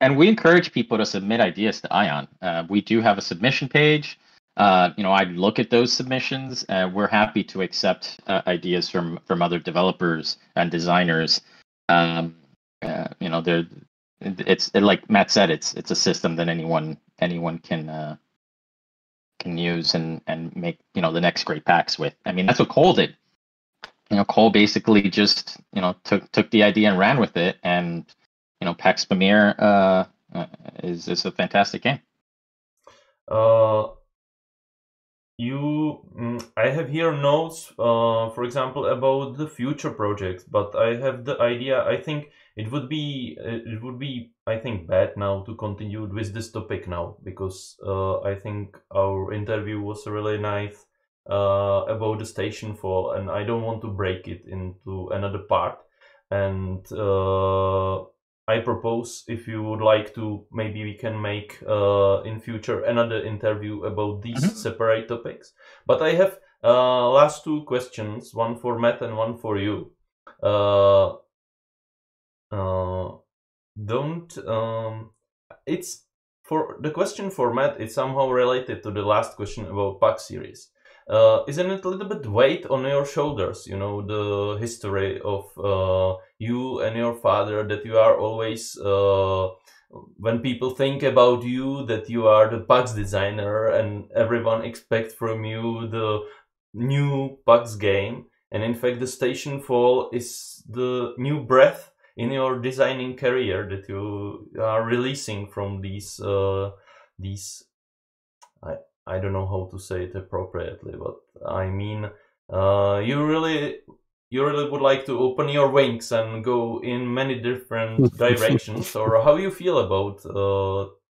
And we encourage people to submit ideas to Ion. We do have a submission page. I look at those submissions. We're happy to accept ideas from other developers and designers. It's like Matt said, it's a system that anyone anyone can use and make the next great PAX with. I mean, that's what Cole did. Cole basically just took the idea and ran with it, and PAX Pamir is a fantastic game. I have here notes, for example, about the future projects, but I have the idea. I think it would be I think bad now to continue with this topic now, because I think our interview was really nice about the Stationfall, and I don't want to break it into another part. And I propose, if you would like to, maybe we can make in future another interview about these separate topics. But I have last two questions, one for Matt and one for you. It's for the question for Matt. It's somehow related to the last question about PAX series. Isn't it a little bit weight on your shoulders? The history of you and your father, that you are always, when people think about you, that you are the PAX designer, and everyone expects from you the new PAX game. And in fact, the Stationfall is the new breath in your designing career that you are releasing from these I don't know how to say it appropriately, but I mean, you really would like to open your wings and go in many different directions, or how you feel about,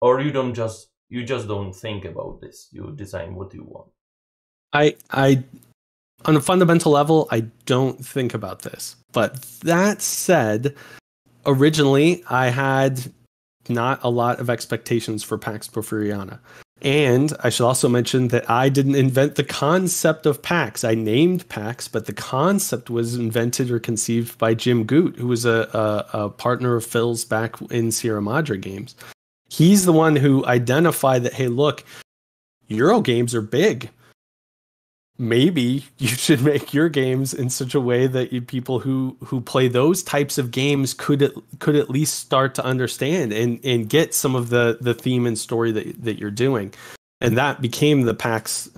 or you just don't think about this. You design what you want. I on a fundamental level, I don't think about this. But that said, originally I had not a lot of expectations for PAX Porfiriana. And I should also mention that I didn't invent the concept of PAX. I named PAX, but the concept was invented or conceived by Jim Goot, who was a partner of Phil's back in Sierra Madre Games. He's the one who identified that, hey, look, Euro games are big. Maybe you should make your games in such a way that people who play those types of games could at least start to understand and get some of the theme and story that you're doing. And that became the PAX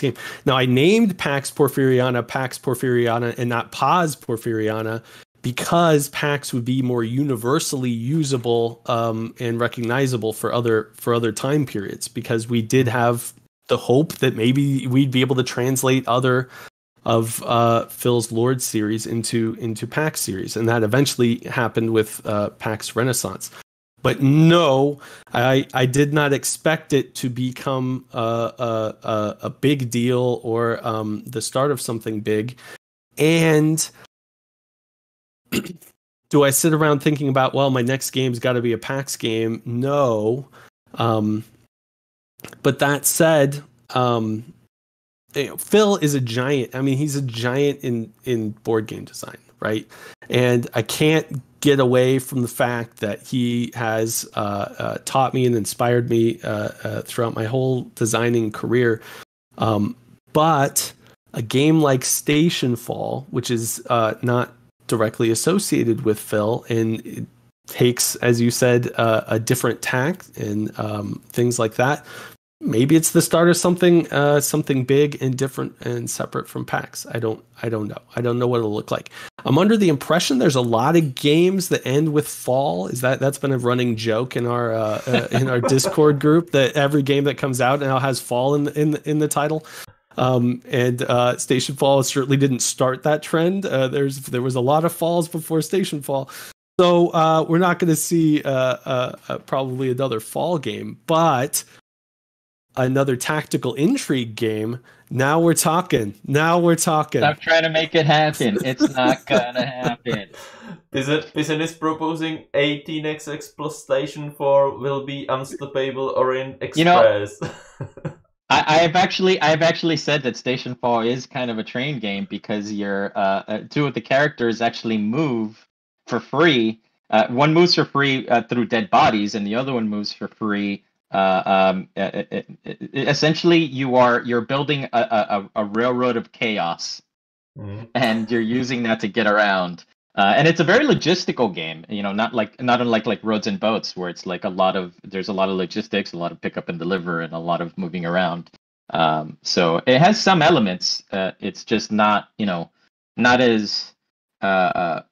game. Now, I named PAX Porfiriana and not Paz Porfiriana because PAX would be more universally usable and recognizable for other time periods, because we did have the hope that maybe we'd be able to translate other of Phil's Lord series into PAX series, and that eventually happened with PAX Renaissance. But no, I did not expect it to become a big deal or the start of something big. And do I sit around thinking about, well, my next game's got to be a PAX game? No. But that said, Phil is a giant. I mean, he's a giant in board game design, right? And I can't get away from the fact that he has taught me and inspired me throughout my whole designing career. But a game like Stationfall, which is not directly associated with Phil, and it takes, as you said, a different tack and things like that. Maybe it's the start of something big and different and separate from PAX. I don't know. I don't know what it'll look like. I'm under the impression there's a lot of games that end with fall. That's been a running joke in our Discord group, that every game that comes out now has fall in the title. And Stationfall certainly didn't start that trend. There was a lot of falls before Stationfall. So we're not going to see probably another fall game, but another tactical intrigue game. Now we're talking. Stop trying to make it happen. It's not gonna happen. Pizen is proposing 18xx plus Stationfall will be unstoppable or in Express. I've actually said that Stationfall is kind of a train game, because your two of the characters actually move for free. One moves for free through dead bodies, and the other one moves for free. Essentially, you're building a railroad of chaos, and you're using that to get around. And it's a very logistical game, not unlike like Roads and Boats, where it's like there's a lot of logistics, a lot of pick up and deliver, and a lot of moving around. So it has some elements. It's just not as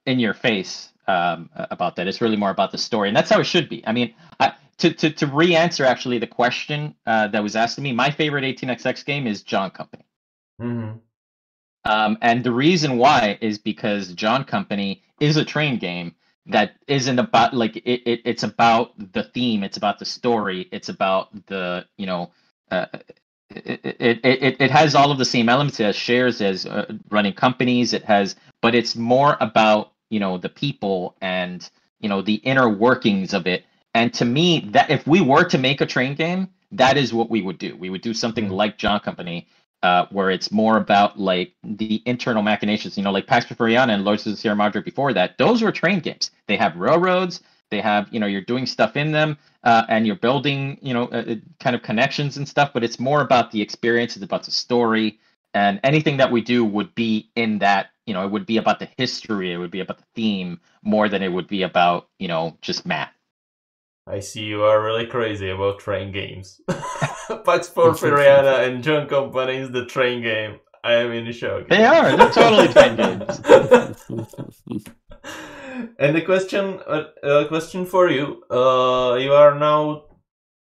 in your face about that. It's really more about the story, and that's how it should be. I mean, to re-answer actually the question that was asked to me, my favorite 18xx game is John Company. Mm-hmm. And the reason why is because John Company is a train game that isn't about like it's about the theme, it's about the story, it's about the it has all of the same elements. It has shares, as running companies. But it's more about the people and the inner workings of it. And to me, that if we were to make a train game, that is what we would do. We would do something like John Company. Where it's more about like the internal machinations, like Pax Porfiriana and Lords of the Sierra Madre before that. Those were train games. They have railroads. They have, you're doing stuff in them, and you're building, kind of connections and stuff. But it's more about the experience. It's about the story, and anything that we do would be in that. It would be about the history. It would be about the theme more than it would be about, just math. I see you are really crazy about train games. Pax Porfiriana and John Company is the train game. I am in shock. They're totally train games. And the question for you: you are now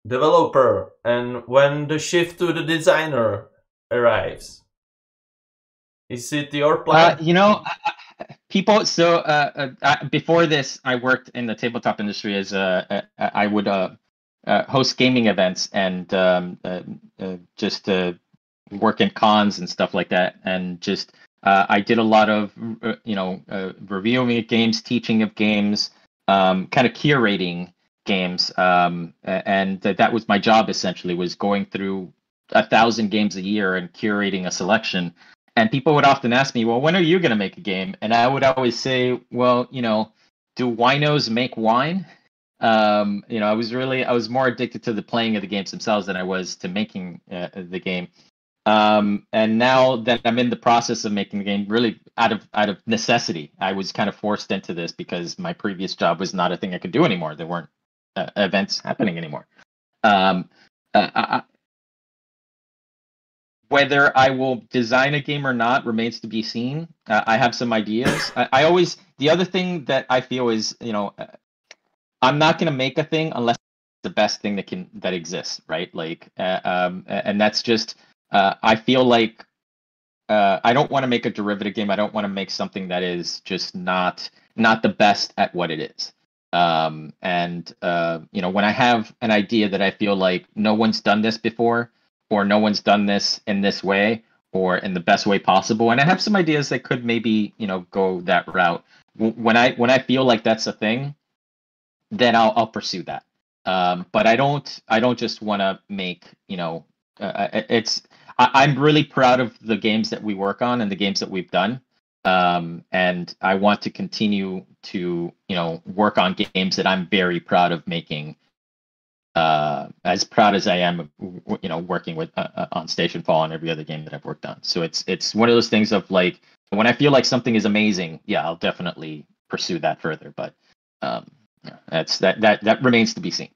developer, and when the shift to the designer arrives, is it your plan? People. So before this, I worked in the tabletop industry as I would host gaming events and just work in cons and stuff like that. And just I did a lot of reviewing of games, teaching of games, kind of curating games, and that was my job essentially, was going through 1,000 games a year and curating a selection. And people would often ask me, well, when are you going to make a game? And I would always say, well, do winos make wine? I was more addicted to the playing of the games themselves than I was to making the game. And now that I'm in the process of making the game, really out of necessity, I was kind of forced into this because my previous job was not a thing I could do anymore. There weren't events happening anymore. Whether I will design a game or not remains to be seen. I have some ideas. The other thing that I feel is, I'm not going to make a thing unless it's the best thing that exists, right? Like, and that's just, I feel like I don't want to make a derivative game. I don't want to make something that is just not the best at what it is. When I have an idea that I feel like no one's done this before, or no one's done this in this way or in the best way possible, and I have some ideas that could maybe go that route. When I feel like that's a thing, then I'll pursue that. But I don't just want to make I'm really proud of the games that we work on and the games that we've done, and I want to continue to work on games that I'm very proud of making. As proud as I am, working with on Stationfall and every other game that I've worked on. So it's one of those things of like, when I feel like something is amazing, yeah, I'll definitely pursue that further. But that remains to be seen.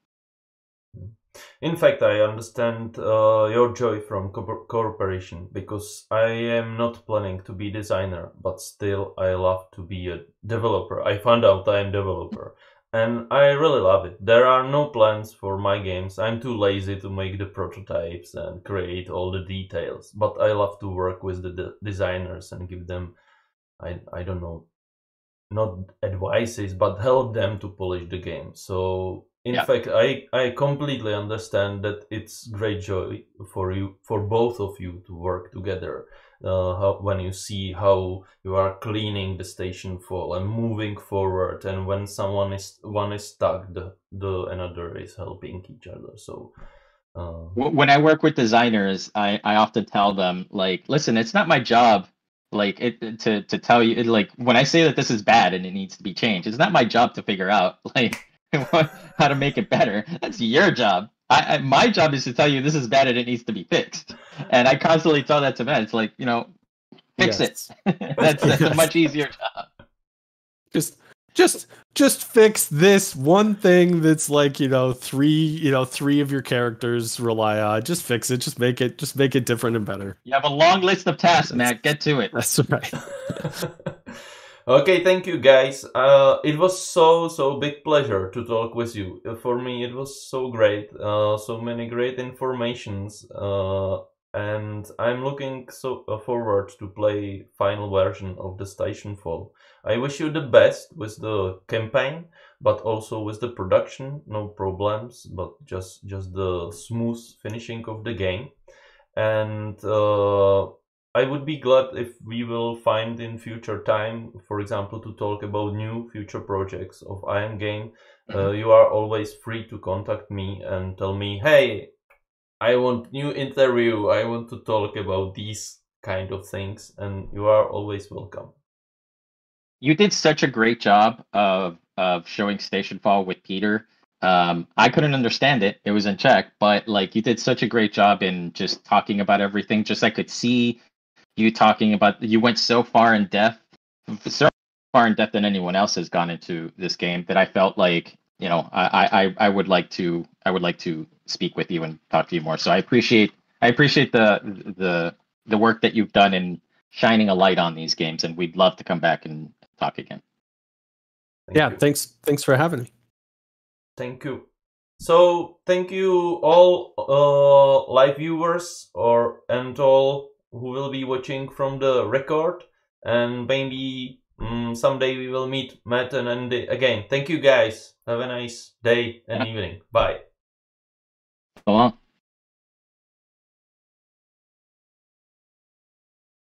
In fact, I understand your joy from cooperation, because I am not planning to be designer, but still I love to be a developer. I found out I am developer. And I really love it. There are no plans for my games. I'm too lazy to make the prototypes and create all the details. But I love to work with the designers and give them, I don't know, not advices, but help them to polish the game. So in fact, I completely understand that it's great joy for both of you to work together. When you see how you are cleaning the Stationfall and moving forward, and when one is stuck, the another is helping each other. So when I work with designers, I often tell them, like, listen, it's not my job to tell you, like, when I say that this is bad and it needs to be changed, it's not my job to figure out like how to make it better. That's your job. My job is to tell you this is bad and it needs to be fixed. And I constantly tell that to Matt. It's like, fix it. That's a much easier job. Just fix this one thing that's like, three of your characters rely on. Just fix it. Just make it different and better. You have a long list of tasks, Matt. Get to it. That's right. Okay, thank you guys. It was so big pleasure to talk with you. For me, it was so great. So many great informations. And I'm looking forward to play final version of the Stationfall. I wish you the best with the campaign, but also with the production. No problems, but just the smooth finishing of the game. And I would be glad if we will find in future time, for example, to talk about new future projects of I Am Game. You are always free to contact me and tell me, hey, I want new interview. I want to talk about these kind of things, and you are always welcome. You did such a great job of showing Stationfall with Peter. I couldn't understand it. It was in Czech, but like you did such a great job in just talking about everything. Just I could see you talking about. You went so far in depth than anyone else has gone into this game that I felt like I would like to speak with you and talk to you more. So I appreciate the work that you've done in shining a light on these games, and we'd love to come back and talk again. Thank you. Thanks for having me. Thank you. So thank you all live viewers and all who will be watching from the record, and maybe someday we will meet Matt and Andy again. Thank you guys. Have a nice day and evening. Bye. So long.